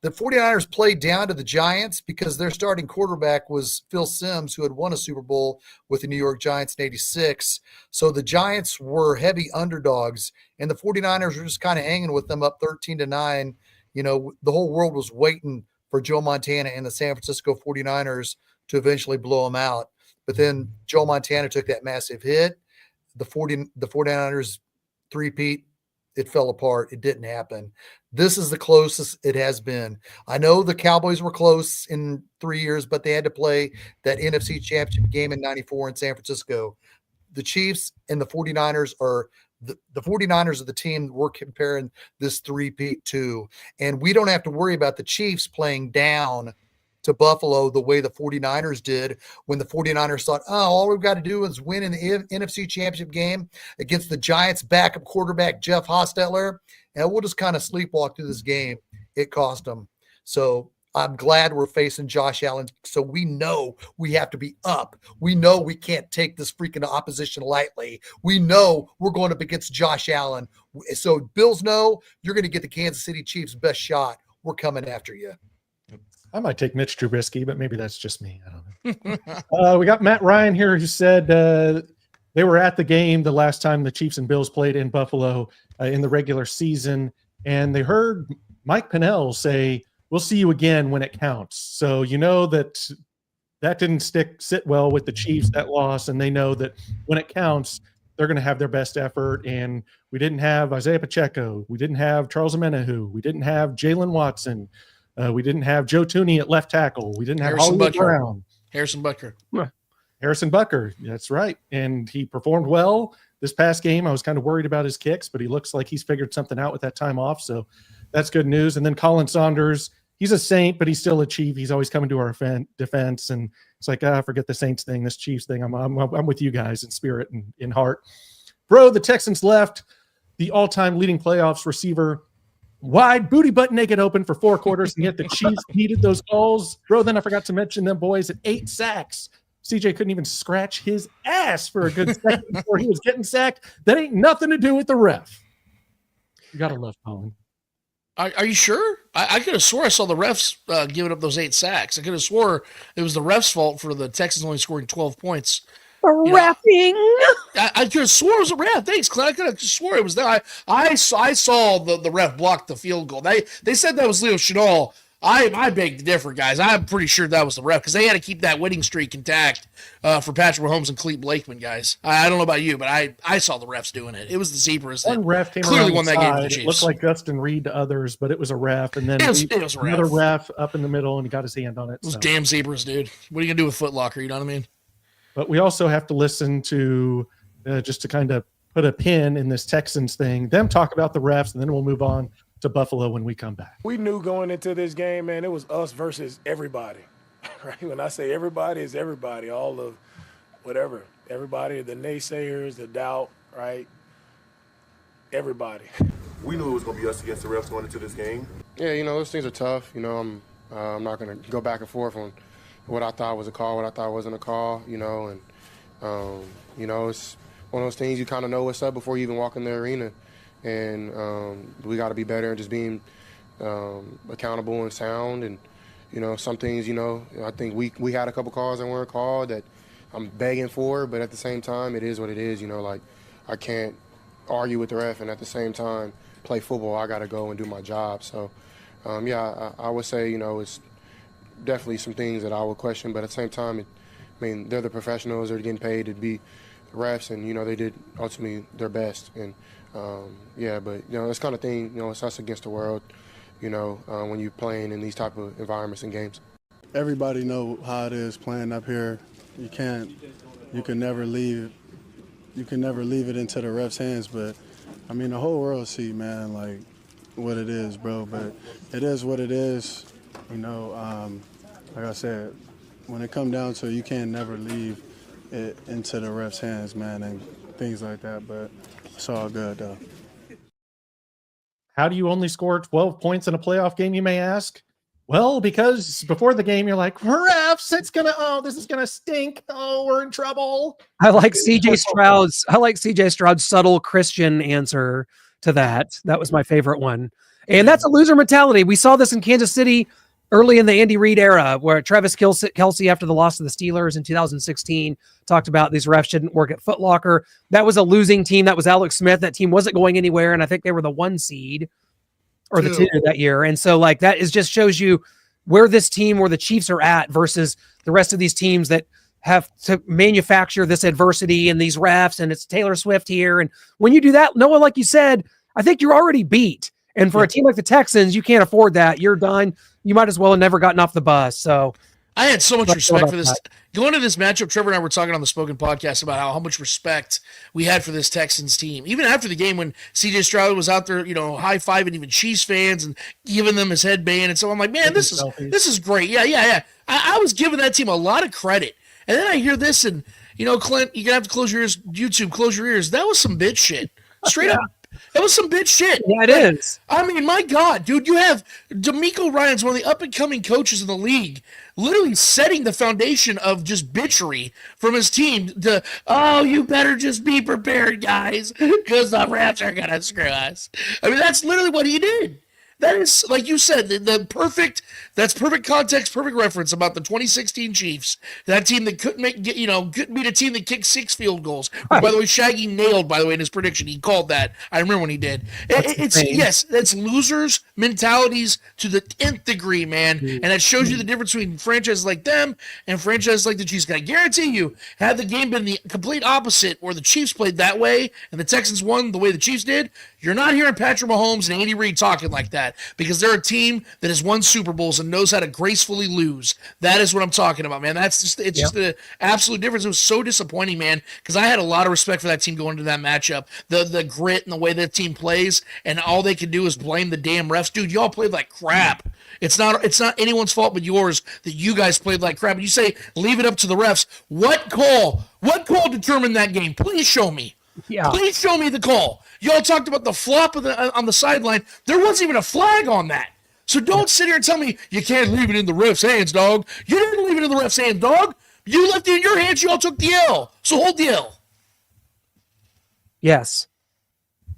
49ers played down to the Giants because their starting quarterback was Phil Simms, who had won a Super Bowl with the New York Giants in 86. So the Giants were heavy underdogs, and the 49ers were just kind of hanging with them up 13-9. The whole world was waiting for Joe Montana and the San Francisco 49ers to eventually blow them out. But then Joe Montana took that massive hit. The 49ers three-peat, it fell apart. It didn't happen. This is the closest it has been. I know the Cowboys were close in 3 years, but they had to play that NFC Championship game in 94 in San Francisco. The Chiefs and the 49ers are the 49ers are the team we're comparing this three-peat to. And we don't have to worry about the Chiefs playing down to Buffalo the way the 49ers did when the 49ers thought, oh, all we've got to do is win in the NFC Championship game against the Giants' backup quarterback, Jeff Hostetler, and we'll just kind of sleepwalk through this game. It cost them. So I'm glad we're facing Josh Allen, so we know we have to be up. We know we can't take this freaking opposition lightly. We know we're going up against Josh Allen. So Bills know you're going to get the Kansas City Chiefs' best shot. We're coming after you. I might take Mitch Trubisky, but maybe that's just me. I don't know. We got Matt Ryan here who said they were at the game the last time the Chiefs and Bills played in Buffalo in the regular season, and they heard Mike Pennell say, "We'll see you again when it counts." So you know that didn't sit well with the Chiefs, that loss, and they know that when it counts, they're going to have their best effort. And we didn't have Isaiah Pacheco. We didn't have Charles Omenihu. We didn't have Jalen Watson. We didn't have Joe Tooney at left tackle. We didn't have Harrison Butker. Harrison Butker. That's right. And he performed well this past game. I was kind of worried about his kicks, but he looks like he's figured something out with that time off. So that's good news. And then Colin Saunders, he's a Saint, but he's still a Chief. He's always coming to our defense. And it's like, forget the Saints thing, this Chiefs thing. I'm with you guys in spirit and in heart. Bro, the Texans left the all-time leading playoffs receiver wide, booty butt naked open for 4 quarters, and yet the Chiefs needed those goals. Bro, then I forgot to mention them boys at 8 sacks. CJ couldn't even scratch his ass for a good second before he was getting sacked. That ain't nothing to do with the ref. You got to love Colin. Are you sure? I could have swore I saw the refs giving up those 8 sacks. I could have swore it was the refs' fault for the Texans only scoring 12 points. Refing. I could have swore it was a ref. Thanks, Clint. I could have swore it was there. I saw the ref block the field goal. They said that was Leo Chenal. I beg to differ, guys. I'm pretty sure that was the ref because they had to keep that winning streak intact for Patrick Mahomes and Clete Blakeman, guys. I don't know about you, but I saw the refs doing it. It was the Zebras that one ref came clearly around won that game for the It Chiefs. looked like Dustin Reed to others, but it was a ref. And then it was a ref. Another ref up in the middle, and he got his hand on it. Those damn Zebras, dude. What are you going to do with Foot Locker? You know what I mean? But we also have to listen to, just to kind of put a pin in this Texans thing, them talk about the refs, and then we'll move on to Buffalo when we come back. We knew going into this game, man, it was us versus everybody. Right? When I say everybody, it's everybody, all of whatever. Everybody, the naysayers, the doubt, right? Everybody. We knew it was going to be us against the refs going into this game. Yeah, those things are tough. I'm not going to go back and forth on what I thought was a call, what I thought wasn't a call, and it's one of those things you kind of know what's up before you even walk in the arena. And we got to be better and just being accountable and sound. And, some things, I think we had a couple calls that weren't called that I'm begging for, but at the same time, it is what it is. Like I can't argue with the ref and at the same time play football. I got to go and do my job. So, I would say, it's definitely some things that I would question, but at the same time, they're the professionals. They're getting paid to be refs, and, they did ultimately their best. And, but, this kind of thing, it's us against the world, when you're playing in these type of environments and games. Everybody know how it is playing up here. You can never leave it into the ref's hands, but, the whole world see, man, like, what it is, bro. But it is what it is, like I said, when it comes down to it, you can't never leave it into the ref's hands, man, and things like that, but it's all good, though. How do you only score 12 points in a playoff game, you may ask? Well, because before the game, you're like, refs, this is gonna stink. Oh, we're in trouble. I like CJ Stroud's subtle Christian answer to that. That was my favorite one. And that's a loser mentality. We saw this in Kansas City early in the Andy Reid era, where Travis Kelce, after the loss of the Steelers in 2016, talked about these refs shouldn't work at Foot Locker. That was a losing team. That was Alex Smith. That team wasn't going anywhere, and I think they were the 1 seed or the 2 that year. And so, that just shows you where this team, where the Chiefs are at versus the rest of these teams that have to manufacture this adversity and these refs, and it's Taylor Swift here. And when you do that, Noah, like you said, I think you're already beat. And for a team like the Texans, you can't afford that. You're done. You might as well have never gotten off the bus. So I had so much Let's respect go for about this. Going to this matchup, Trevor and I were talking on the Spoken podcast about how much respect we had for this Texans team. Even after the game when C.J. Stroud was out there, high-fiving even Chiefs fans and giving them his headband. And so I'm like, man, this is great. Yeah. I was giving that team a lot of credit. And then I hear this and, Clint, you're going to have to close your ears. YouTube, close your ears. That was some bitch shit. Straight up. That was some bitch shit. Yeah, it is. I mean, my God, dude, you have DeMeco Ryans, one of the up-and-coming coaches in the league, literally setting the foundation of just bitchery from his team to, you better just be prepared, guys, because the Rams are going to screw us. I mean, that's literally what he did. That is, like you said, that's perfect context, perfect reference about the 2016 Chiefs. That team that couldn't beat a team that kicked 6 field goals. Which, by the way, Shaggy nailed, by the way, in his prediction. He called that. I remember when he did. That's losers mentalities to the nth degree, man. And that shows you the difference between franchises like them and franchises like the Chiefs. I guarantee you, had the game been the complete opposite, where the Chiefs played that way and the Texans won the way the Chiefs did, you're not hearing Patrick Mahomes and Andy Reid talking like that, because they're a team that has won Super Bowls and knows how to gracefully lose. That is what I'm talking about, man. Just the absolute difference. It was so disappointing, man, because I had a lot of respect for that team going into that matchup. The grit and the way that team plays, and all they can do is blame the damn refs. Dude, y'all played like crap. It's not anyone's fault but yours that you guys played like crap. And you say leave it up to the refs. What call determined that game? Please show me. Yeah. Please show me the call. Y'all talked about the flop on the sideline. There wasn't even a flag on that. So don't sit here and tell me you can't leave it in the ref's hands, dog. You didn't leave it in the ref's hands, dog. You left it in your hands. You all took the L. So hold the L. Yes.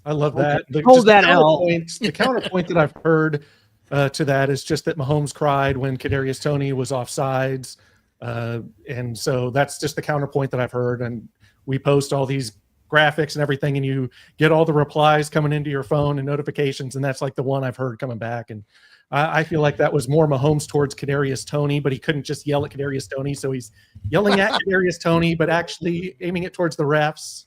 I love that. Hold that L. The counterpoint that I've heard to that is just that Mahomes cried when Kadarius Toney was offsides. And so that's just the counterpoint that I've heard. And we post all these graphics and everything, and you get all the replies coming into your phone and notifications, and that's like the one I've heard coming back. And I feel like that was more Mahomes towards Kadarius Toney, but he couldn't just yell at Kadarius Toney, so he's yelling at Kadarius Toney, but actually aiming it towards the refs.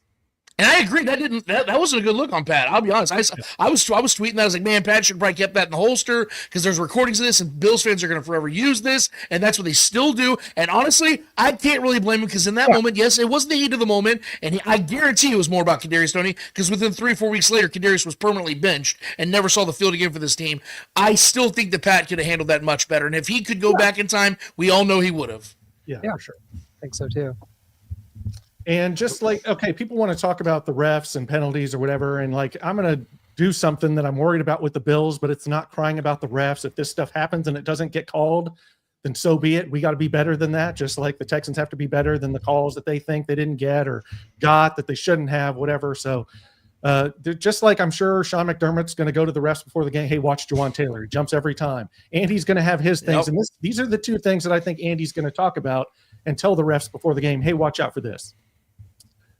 And I agree that wasn't a good look on Pat. I'll be honest. I was tweeting that. I was like, man, Pat should probably kept that in the holster, because there's recordings of this and Bills fans are going to forever use this, and that's what they still do. And honestly, I can't really blame him, because in that moment, yes, it wasn't the heat of the moment, and I guarantee it was more about Kadarius Toney, because within 3 or 4 weeks later, Kadarius was permanently benched and never saw the field again for this team. I still think that Pat could have handled that much better, and if he could go back in time, we all know he would have. Yeah, for sure. I think so too. And just like, okay, people want to talk about the refs and penalties or whatever. And like, I'm going to do something that I'm worried about with the Bills, but it's not crying about the refs. If this stuff happens and it doesn't get called, then so be it. We got to be better than that. Just like the Texans have to be better than the calls that they think they didn't get or got that they shouldn't have, whatever. So just like I'm sure Sean McDermott's going to go to the refs before the game. Hey, watch Juwan Taylor. He jumps every time. Andy's going to have his things. Yep. And these are the 2 things that I think Andy's going to talk about and tell the refs before the game, hey, watch out for this.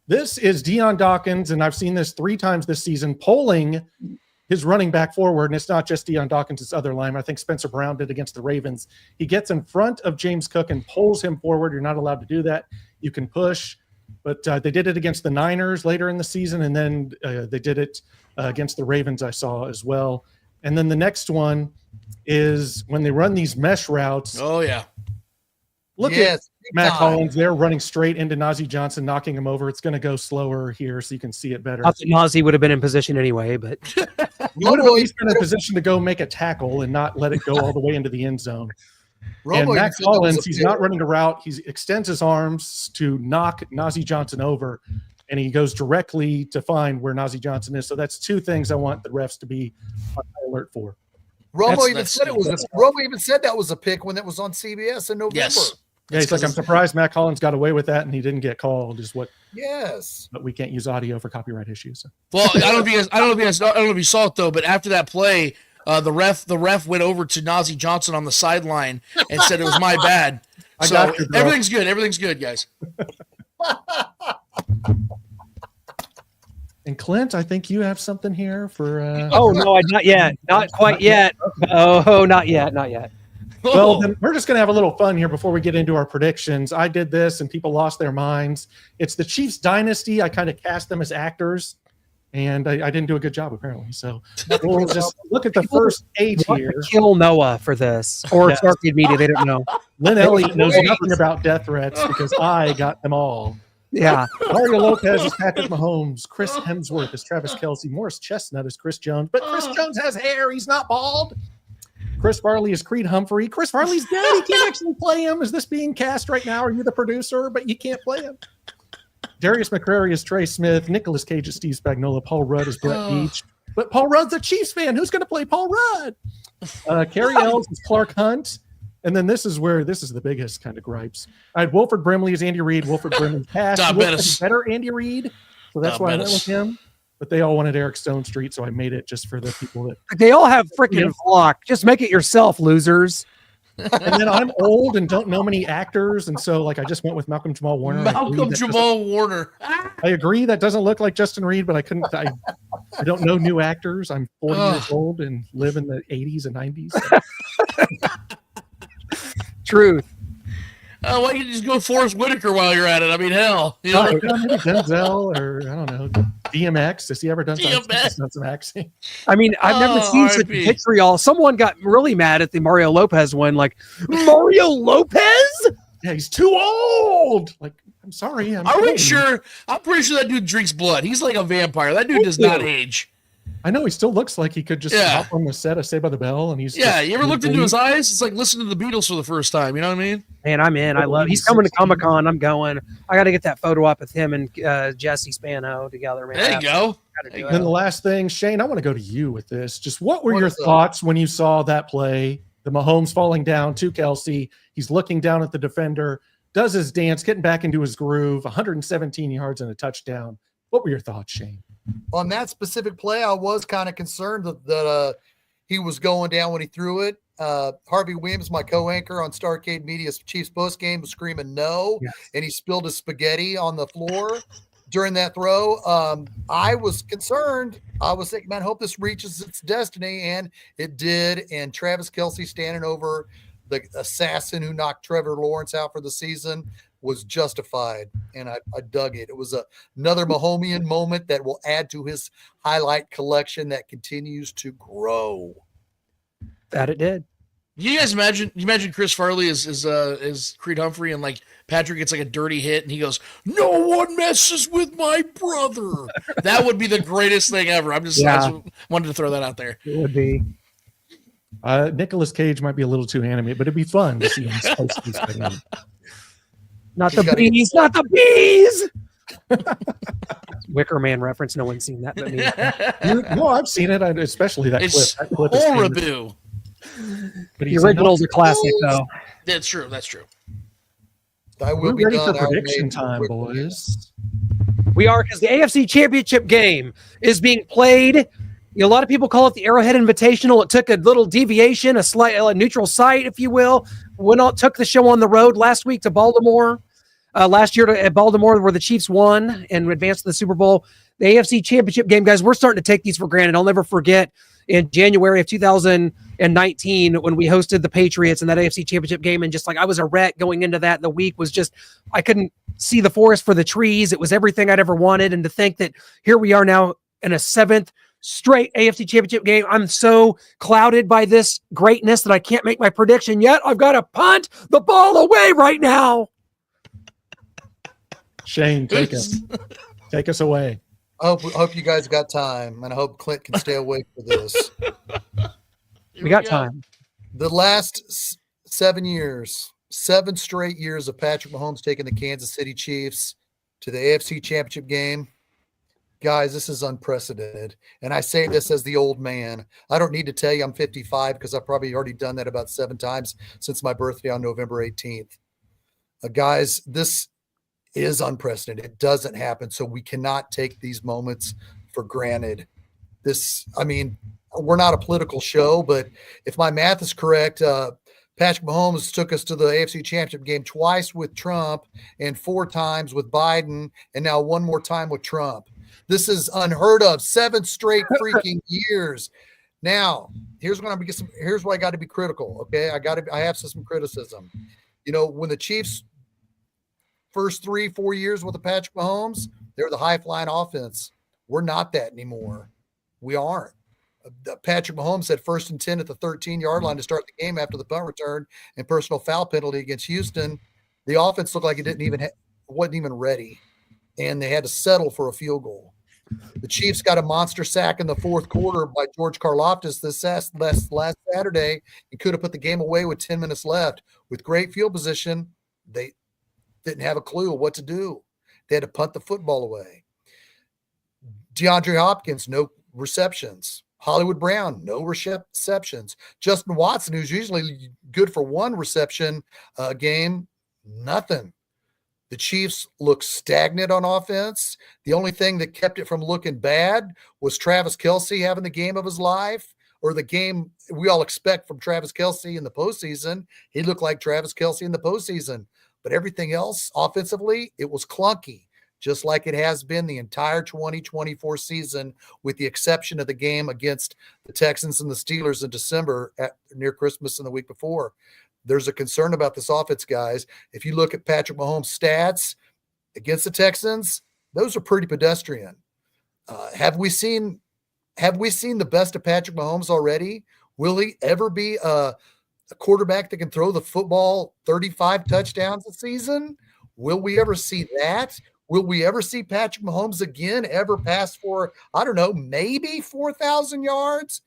This is Dion Dawkins, and I've seen this 3 times this season, polling his running back forward, and it's not just Dion Dawkins, it's other linemen. I think Spencer Brown did against the Ravens. He gets in front of James Cook and pulls him forward. You're not allowed to do that. You can push, but they did it against the Niners later in the season, and then they did it against the Ravens, I saw as well. And then the next one is when they run these mesh routes. Oh, yeah. Look at Matt Collins there running straight into Najee Johnson, knocking him over. It's going to go slower here so you can see it better. I think Najee would have been in position anyway, but he would have at least been in a position to go make a tackle and not let it go all the way into the end zone. And Matt Collins, he's not running a route. He extends his arms to knock Najee Johnson over, and he goes directly to find where Najee Johnson is. So that's 2 things I want the refs to be on high alert for. Romo even said that was a pick when it was on CBS in November. Yes. Yeah, he's like, I'm surprised Matt Collins got away with that and he didn't get called. But we can't use audio for copyright issues. So. Well, I don't know if you saw it though, but after that play, the ref went over to Najee Johnson on the sideline and said it was my bad. So everything's good. Everything's good, guys. And Clint, I think you have something here for. Oh no, not yet, not quite yet. Oh, not yet. Well, then we're just going to have a little fun here before we get into our predictions. I did this and people lost their minds. It's the Chiefs dynasty. I kind of cast them as actors. and I didn't do a good job apparently. So we'll just look at the first 8 Want here. to kill Noah for this, or Yes. Starcade Media. They don't know. Lynn Elliott knows nothing about death threats because I got them all. Yeah. Mario Lopez is Patrick Mahomes. Chris Hemsworth is Travis Kelce. Morris Chestnut is Chris Jones. But Chris Jones has hair. He's not bald. Chris Farley is Creed Humphrey. Chris Farley's dead. He can't actually play him. Is this being cast right now? Are you the producer? But you can't play him. Darius McCrary is Trey Smith. Nicolas Cage is Steve Spagnuolo. Paul Rudd is Brett Beach. But Paul Rudd's a Chiefs fan. Who's going to play Paul Rudd? Carrie Ells is Clark Hunt. And then this is the biggest kind of gripes. I had Wilford Brimley as Andy Reid. Wilford Brimley passed. He looked like a better Andy Reid. So that's why I went with him. But they all wanted Eric Stone Street, so I made it just for the people that They all have freaking flock. Just make it yourself, losers. And then I'm old and don't know many actors, and so like I just went with Malcolm Jamal Warner. Malcolm Jamal Warner. I agree that doesn't look like Justin Reed, but I don't know new actors. I'm 40 years old and live in the 80s and 90s. Truth. Why don't you just go Forrest Whitaker while you're at it? I mean, hell. You know? Maybe Denzel or I don't know DMX. Has he ever done some acting? I mean, I've never seen such vitriol. Someone got really mad at the Mario Lopez one. Like, Mario Lopez? Yeah, he's too old. Like, I'm sorry. I'm pretty sure that dude drinks blood. He's like a vampire. That dude does not age. I know he still looks like he could just hop on the set of Saved by the Bell, and he's you ever looked into his eyes? It's like listening to the Beatles for the first time. You know what I mean? Man, I'm in. I love. He's coming to Comic-Con. I'm going. I got to get that photo up with him and Jesse Spano together. Man, there you go. And then the last thing, Shane, I want to go to you with this. Just what were your thoughts when you saw that play? The Mahomes falling down to Kelce. He's looking down at the defender, does his dance, getting back into his groove. 117 yards and a touchdown. What were your thoughts, Shane? On that specific play, I was kind of concerned that he was going down when he threw it. Harvey Williams, my co-anchor on Starcade Media's Chiefs postgame, was screaming no, and he spilled his spaghetti on the floor during that throw. I was concerned. I was thinking, man, I hope this reaches its destiny, and it did. And Travis Kelce standing over the assassin who knocked Trevor Lawrence out for the season was justified, and I dug it. It was another Mahomian moment that will add to his highlight collection that continues to grow. That it did. You guys imagine Chris Farley is Creed Humphrey, and like Patrick gets like a dirty hit, and he goes, "No one messes with my brother." That would be the greatest thing ever. I just wanted to throw that out there. It would be. Nicolas Cage might be a little too animated, but it'd be fun to see him post these things. Not the bees, not the bees. Wicker Man reference. No one's seen that but me. No, I've seen it, especially that it's clip. That clip horrible. But the original's a classic, though. That's true. That's true. We're ready for prediction time, boys. We are, because the AFC Championship game is being played. A lot of people call it the Arrowhead Invitational. It took a little deviation, a neutral site, if you will. Took the show on the road last week to Baltimore. Last year at Baltimore, where the Chiefs won and advanced to the Super Bowl. The AFC Championship game, guys, we're starting to take these for granted. I'll never forget in January of 2019 when we hosted the Patriots in that AFC Championship game, and just like I was a wreck going into that. The week was just, I couldn't see the forest for the trees. It was everything I'd ever wanted. And to think that here we are now in a 7th straight AFC Championship game. I'm so clouded by this greatness that I can't make my prediction yet. I've got to punt the ball away right now. Shane, take us away. I hope you guys got time, and I hope Clint can stay awake for this. We got time. The last 7 straight years of Patrick Mahomes taking the Kansas City Chiefs to the AFC Championship game. Guys, this is unprecedented. And I say this as the old man. I don't need to tell you I'm 55 because I've probably already done that about 7 times since my birthday on November 18th. Guys, this is unprecedented. It doesn't happen. So we cannot take these moments for granted. We're not a political show, but if my math is correct, Patrick Mahomes took us to the AFC Championship game twice with Trump and 4 times with Biden, and now 1 more time with Trump. This is unheard of. 7 straight freaking years. Now, here's where I got to be critical. Okay, I have some criticism. When the Chiefs first 3-4 years with the Patrick Mahomes, they were the high flying offense. We're not that anymore. We aren't. Patrick Mahomes had 1st and 10 at the 13-yard line to start the game after the punt return and personal foul penalty against Houston. The offense looked like it wasn't even ready, and they had to settle for a field goal. The Chiefs got a monster sack in the 4th quarter by George Karlaftis this last Saturday. He could have put the game away with 10 minutes left. With great field position, they didn't have a clue what to do. They had to punt the football away. DeAndre Hopkins, no receptions. Hollywood Brown, no receptions. Justin Watson, who's usually good for 1 reception a game, nothing. The Chiefs look stagnant on offense. The only thing that kept it from looking bad was Travis Kelce having the game of his life, or the game we all expect from Travis Kelce in the postseason. He looked like Travis Kelce in the postseason. But everything else, offensively, it was clunky, just like it has been the entire 2024 season, with the exception of the game against the Texans and the Steelers in December near Christmas and the week before. There's a concern about this offense, guys. If you look at Patrick Mahomes' stats against the Texans, those are pretty pedestrian. Have we seen the best of Patrick Mahomes already? Will he ever be a quarterback that can throw the football 35 touchdowns a season? Will we ever see that? Will we ever see Patrick Mahomes again ever pass for, I don't know, maybe 4,000 yards?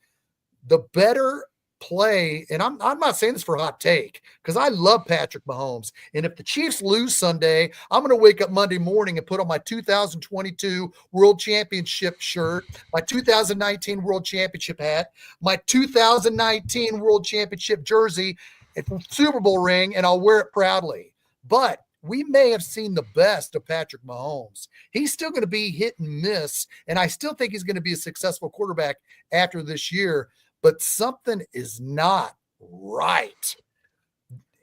The better play, and I'm not saying this for a hot take, because I love Patrick Mahomes. And if the Chiefs lose Sunday, I'm going to wake up Monday morning and put on my 2022 World Championship shirt, my 2019 World Championship hat, my 2019 World Championship jersey, and Super Bowl ring, and I'll wear it proudly. But we may have seen the best of Patrick Mahomes. He's still going to be hit and miss, and I still think he's going to be a successful quarterback after this year. But something is not right.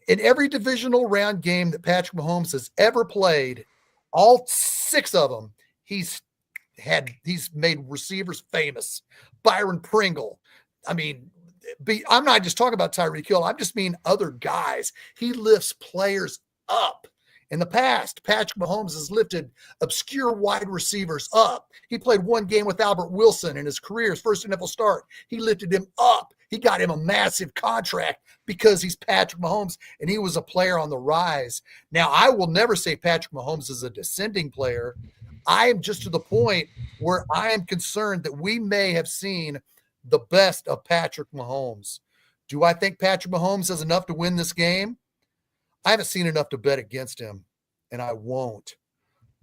In every divisional round game that Patrick Mahomes has ever played, all 6 of them, he's made receivers famous. Byron Pringle. I mean, I'm not just talking about Tyreek Hill. I just mean other guys. He lifts players up. In the past, Patrick Mahomes has lifted obscure wide receivers up. He played 1 game with Albert Wilson in his career, his first NFL start. He lifted him up. He got him a massive contract because he's Patrick Mahomes, and he was a player on the rise. Now, I will never say Patrick Mahomes is a descending player. I am just to the point where I am concerned that we may have seen the best of Patrick Mahomes. Do I think Patrick Mahomes has enough to win this game? I haven't seen enough to bet against him, and I won't.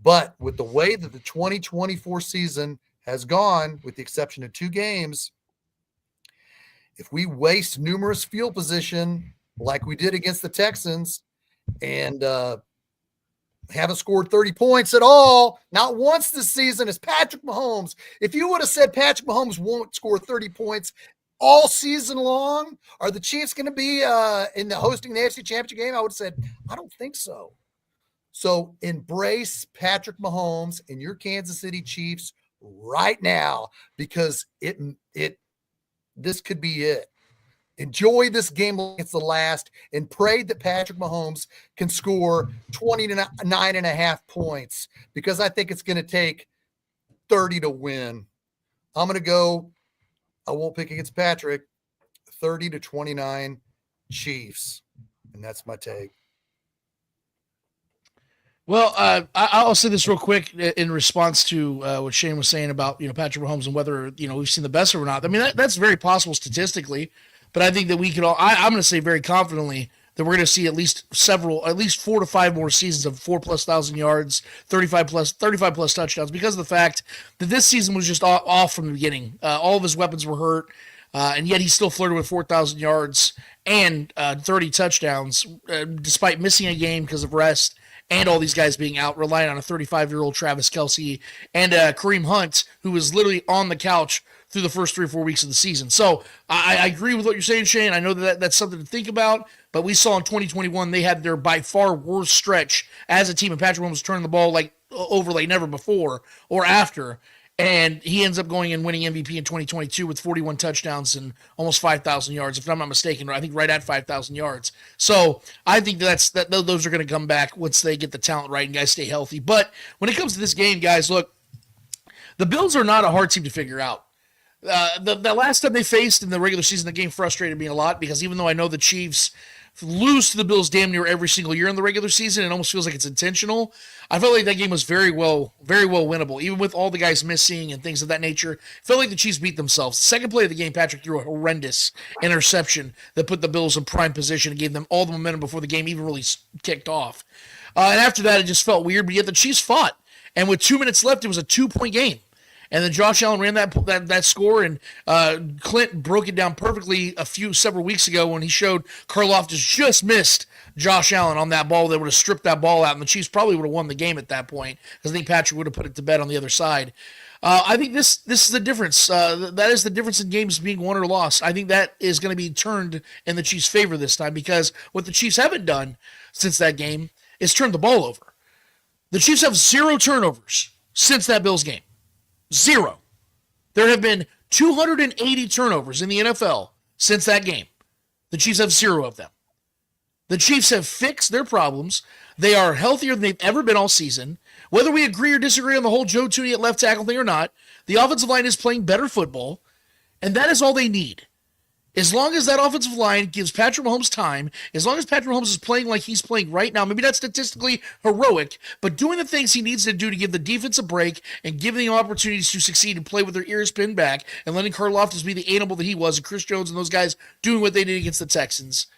But with the way that the 2024 season has gone, with the exception of 2 games, if we waste numerous field position like we did against the Texans and haven't scored 30 points at all, not once this season, as Patrick Mahomes, if you would have said Patrick Mahomes won't score 30 points all season long, are the Chiefs going to be in the hosting the AFC Championship game? I would have said, I don't think so. So embrace Patrick Mahomes and your Kansas City Chiefs right now, because this could be it. Enjoy this game like it's the last, and pray that Patrick Mahomes can score 29.5 points, because I think it's going to take 30 to win. I'm going to go, I won't pick against Patrick, 30-29 Chiefs. And that's my take. Well, I'll say this real quick in response to what Shane was saying about, Patrick Mahomes and whether, we've seen the best or not. I mean, that's very possible statistically, but I think that we could all, I'm going to say very confidently that we're going to see at least 4 to 5 more seasons of 4,000+ yards, 35 plus touchdowns, because of the fact that this season was just off from the beginning. All of his weapons were hurt, and yet he still flirted with 4,000 yards and 30 touchdowns, despite missing a game because of rest and all these guys being out, relying on a 35-year-old Travis Kelce and Kareem Hunt, who was literally on the couch through the first 3 or 4 weeks of the season. So I agree with what you're saying, Shane. I know that's something to think about, but we saw in 2021 they had their by far worst stretch as a team, and Patrick Mahomes was turning the ball over like never before or after, and he ends up going and winning MVP in 2022 with 41 touchdowns and almost 5,000 yards, if I'm not mistaken. I think right at 5,000 yards. So I think those are going to come back once they get the talent right and guys stay healthy. But when it comes to this game, guys, look, The Bills are not a hard team to figure out. The last time they faced in the regular season, the game frustrated me a lot because even though I know the Chiefs lose to the Bills damn near every single year in the regular season, it almost feels like it's intentional. I felt like that game was very well winnable, even with all the guys missing and things of that nature. It felt like the Chiefs beat themselves. The second play of the game, Patrick threw a horrendous interception that put the Bills in prime position and gave them all the momentum before the game even really kicked off. And after that, it just felt weird, but yet the Chiefs fought. And with 2 minutes left, it was a 2-point game. And then Josh Allen ran that score, and Clint broke it down perfectly several weeks ago when he showed Karlaftis just missed Josh Allen on that ball that would have stripped that ball out, and the Chiefs probably would have won the game at that point because I think Patrick would have put it to bed on the other side. I think this is the difference. That is the difference in games being won or lost. I think that is going to be turned in the Chiefs' favor this time because what the Chiefs haven't done since that game is turn the ball over. The Chiefs have 0 turnovers since that Bills game. 0. There have been 280 turnovers in the NFL since that game. The Chiefs have 0 of them. The Chiefs have fixed their problems. They are healthier than they've ever been all season. Whether we agree or disagree on the whole Joe Thuney at left tackle thing or not, the offensive line is playing better football, and that is all they need. As long as that offensive line gives Patrick Mahomes time, as long as Patrick Mahomes is playing like he's playing right now, maybe not statistically heroic, but doing the things he needs to do to give the defense a break and giving them opportunities to succeed and play with their ears pinned back and letting Karlaftis be the animal that he was and Chris Jones and those guys doing what they did against the Texans.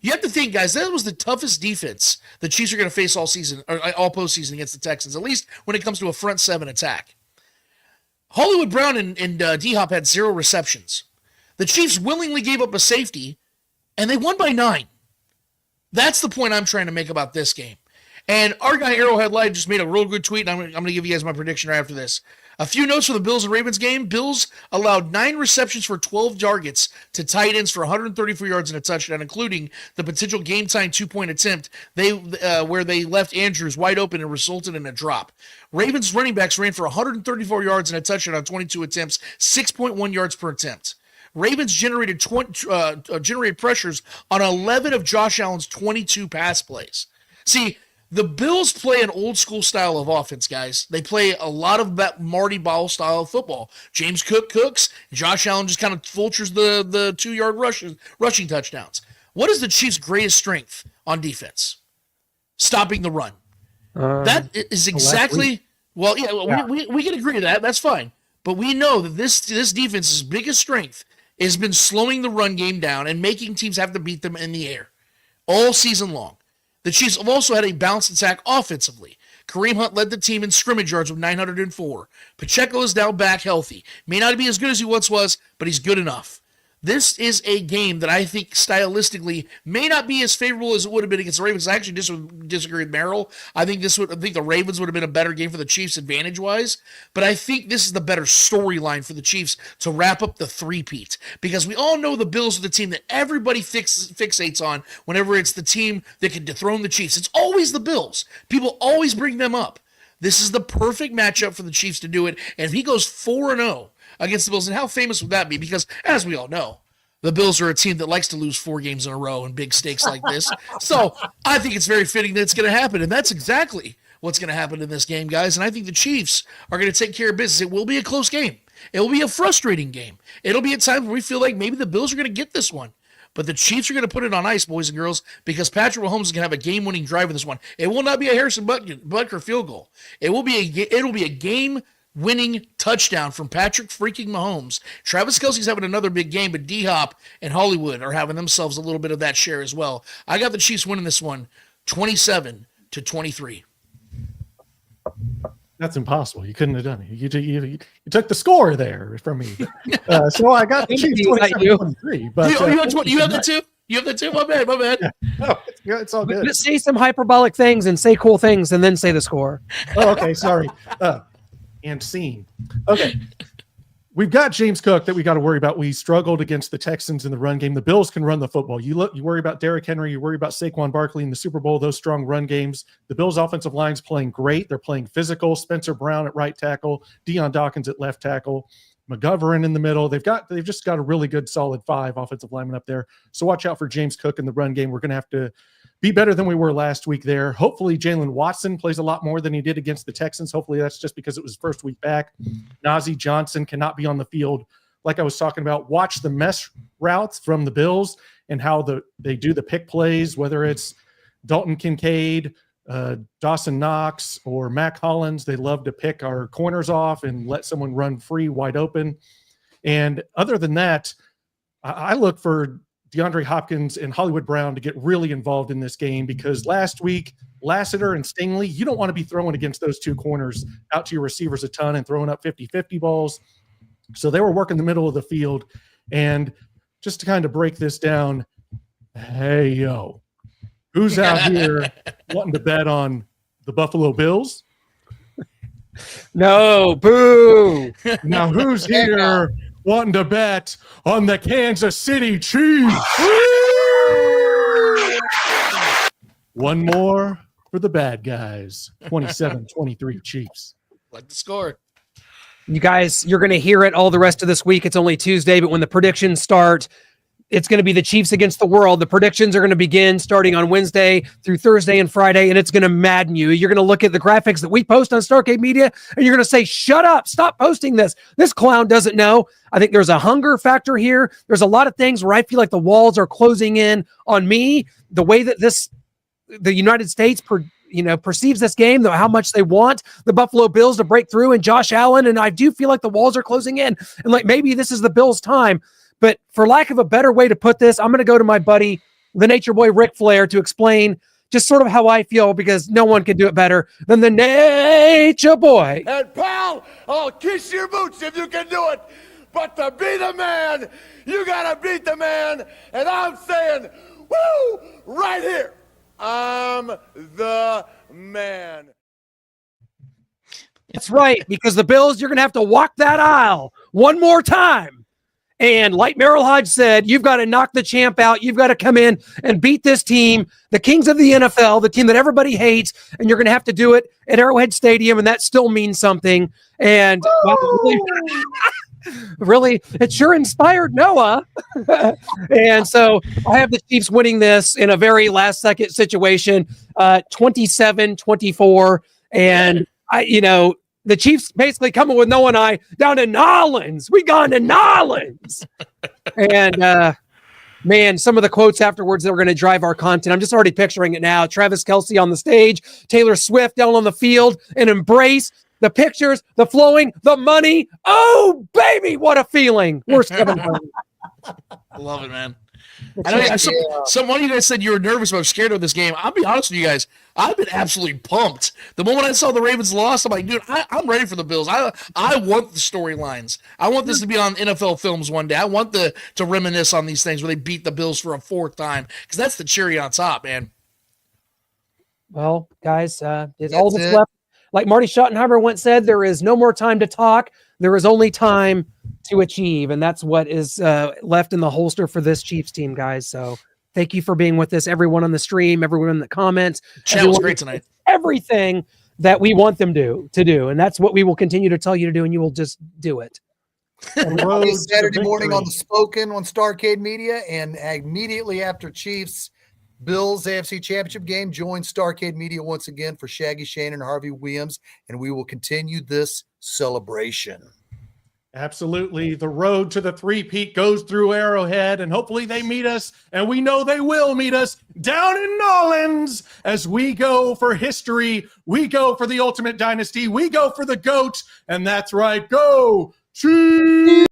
You have to think, guys, that was the toughest defense the Chiefs are going to face all season, or all postseason against the Texans, at least when it comes to a front 7 attack. Hollywood Brown and D-Hop had 0 receptions. The Chiefs willingly gave up a safety, and they won by 9. That's the point I'm trying to make about this game. And our guy Arrowhead Live just made a real good tweet, and I'm going to give you guys my prediction right after this. A few notes for the Bills and Ravens game. Bills allowed 9 receptions for 12 targets to tight ends for 134 yards and a touchdown, including the potential game-time 2-point attempt where they left Andrews wide open and resulted in a drop. Ravens running backs ran for 134 yards and a touchdown on 22 attempts, 6.1 yards per attempt. Ravens generated pressures on 11 of Josh Allen's 22 pass plays. See, the Bills play an old school style of offense, guys. They play a lot of that Marty Ball style of football. James Cook cooks, Josh Allen just kind of vultures the 2-yard rushing touchdowns. What is the Chiefs' greatest strength on defense? Stopping the run. That is exactly we can agree to that. That's fine. But we know that this defense's biggest strength has been slowing the run game down and making teams have to beat them in the air all season long. The Chiefs have also had a balanced attack offensively. Kareem Hunt led the team in scrimmage yards with 904. Pacheco is now back healthy. May not be as good as he once was, but he's good enough. This is a game that I think stylistically may not be as favorable as it would have been against the Ravens. I actually disagree with Merril. I think the Ravens would have been a better game for the Chiefs advantage-wise, but I think this is the better storyline for the Chiefs to wrap up the three-peat, because we all know the Bills are the team that everybody fixates on whenever it's the team that can dethrone the Chiefs. It's always the Bills. People always bring them up. This is the perfect matchup for the Chiefs to do it, and if he goes 4-0 against the Bills, and how famous would that be? Because, as we all know, the Bills are a team that likes to lose 4 games in a row in big stakes like this. So I think it's very fitting that it's going to happen, and that's exactly what's going to happen in this game, guys. And I think the Chiefs are going to take care of business. It will be a close game. It will be a frustrating game. It'll be a time where we feel like maybe the Bills are going to get this one. But the Chiefs are going to put it on ice, boys and girls, because Patrick Mahomes is going to have a game-winning drive in this one. It will not be a Harrison Butker field goal. It'll be a game-winning touchdown from Patrick freaking Mahomes. Travis Kelce's having another big game, but D-Hop and Hollywood are having themselves a little bit of that share as well. I got the Chiefs winning this one 27-23. That's impossible. You couldn't have done it. You took the score there from me. So I got the Chiefs 27-23. But you have the two? You have the two? My bad. Yeah. No, it's all good. Just say some hyperbolic things and say cool things and then say the score. Oh, okay. Sorry. And scene. Okay. We've got James Cook that we got to worry about. We struggled against the Texans in the run game. The Bills can run the football. You worry about Derrick Henry. You worry about Saquon Barkley in the Super Bowl, those strong run games. The Bills' offensive line's playing great. They're playing physical. Spencer Brown at right tackle. Dion Dawkins at left tackle. McGovern in the middle. They've just got a really good solid 5 offensive linemen up there. So watch out for James Cook in the run game. We're going to have to be better than we were last week there. Hopefully Jalen Watson plays a lot more than he did against the Texans. Hopefully that's just because it was first week back. Najee Johnson cannot be on the field. Like I was talking about, watch the mesh routes from the Bills and how they do the pick plays, whether it's Dalton Kincaid, Dawson Knox, or Mac Hollins. They love to pick our corners off and let someone run free wide open. And other than that, I look for DeAndre Hopkins and Hollywood Brown to get really involved in this game, because last week, Lassiter and Stingley, you don't want to be throwing against those two corners out to your receivers a ton and throwing up 50-50 balls. So they were working the middle of the field. And just to kind of break this down, hey, yo, who's out here wanting to bet on the Buffalo Bills? No, boo. Now, who's here wanting to bet on the Kansas City Chiefs? One more for the bad guys. 27-23 Chiefs. Like the score. You guys, you're going to hear it all the rest of this week. It's only Tuesday, but when the predictions start, it's going to be the Chiefs against the world. The predictions are going to begin starting on Wednesday through Thursday and Friday, and it's going to madden you. You're going to look at the graphics that we post on Starcade Media, and you're going to say, shut up, stop posting this. This clown doesn't know. I think there's a hunger factor here. There's a lot of things where I feel like the walls are closing in on me. The way that the United States perceives this game, though, how much they want the Buffalo Bills to break through and Josh Allen. And I do feel like the walls are closing in, and like maybe this is the Bills' time. But for lack of a better way to put this, I'm going to go to my buddy, the Nature Boy Ric Flair, to explain just sort of how I feel, because no one can do it better than the Nature Boy. And pal, I'll kiss your boots if you can do it. But to be the man, you got to beat the man. And I'm saying, woo, right here. I'm the man. That's right, because the Bills, you're going to have to walk that aisle one more time. And like Merril Hoge said, you've got to knock the champ out. You've got to come in and beat this team, the kings of the NFL, the team that everybody hates, and you're going to have to do it at Arrowhead Stadium, and that still means something. And really, it sure inspired Noah. And so I have the Chiefs winning this in a very last-second situation, 27-24. And the Chiefs basically coming with Noah and I down to Nolans. We gone to Nolans. And, man, some of the quotes afterwards that were going to drive our content, I'm just already picturing it now. Travis Kelce on the stage, Taylor Swift down on the field, and embrace the pictures, the flowing, the money. Oh, baby, what a feeling. Where's Kevin Hart? I love it, man. I know one of you guys said you were nervous about scared of this game. I'll be honest with you guys. I've been absolutely pumped. The moment I saw the Ravens lost, I'm like, dude, I'm ready for the Bills. I want the storylines. I want this to be on NFL films one day. I want to reminisce on these things where they beat the Bills for a fourth time, because that's the cherry on top, man. Well, guys, it's all that's left. Like Marty Schottenheimer once said, there is no more time to talk. There is only time to achieve. And that's what is left in the holster for this Chiefs team, guys. So thank you for being with us, everyone on the stream, everyone in the comments. Chat was great tonight. Everything that we want them to do. And that's what we will continue to tell you to do, and you will just do it. Saturday morning on the Spoken on Starcade Media, and immediately after Chiefs Bills AFC Championship game, join Starcade Media once again for Shaggy Shane and Harvey Williams, and we will continue this celebration. Absolutely. The road to the three-peat goes through Arrowhead, and hopefully they meet us, and we know they will meet us down in Nolans as we go for history. We go for the ultimate dynasty. We go for the GOAT, and that's right. Go Chiefs!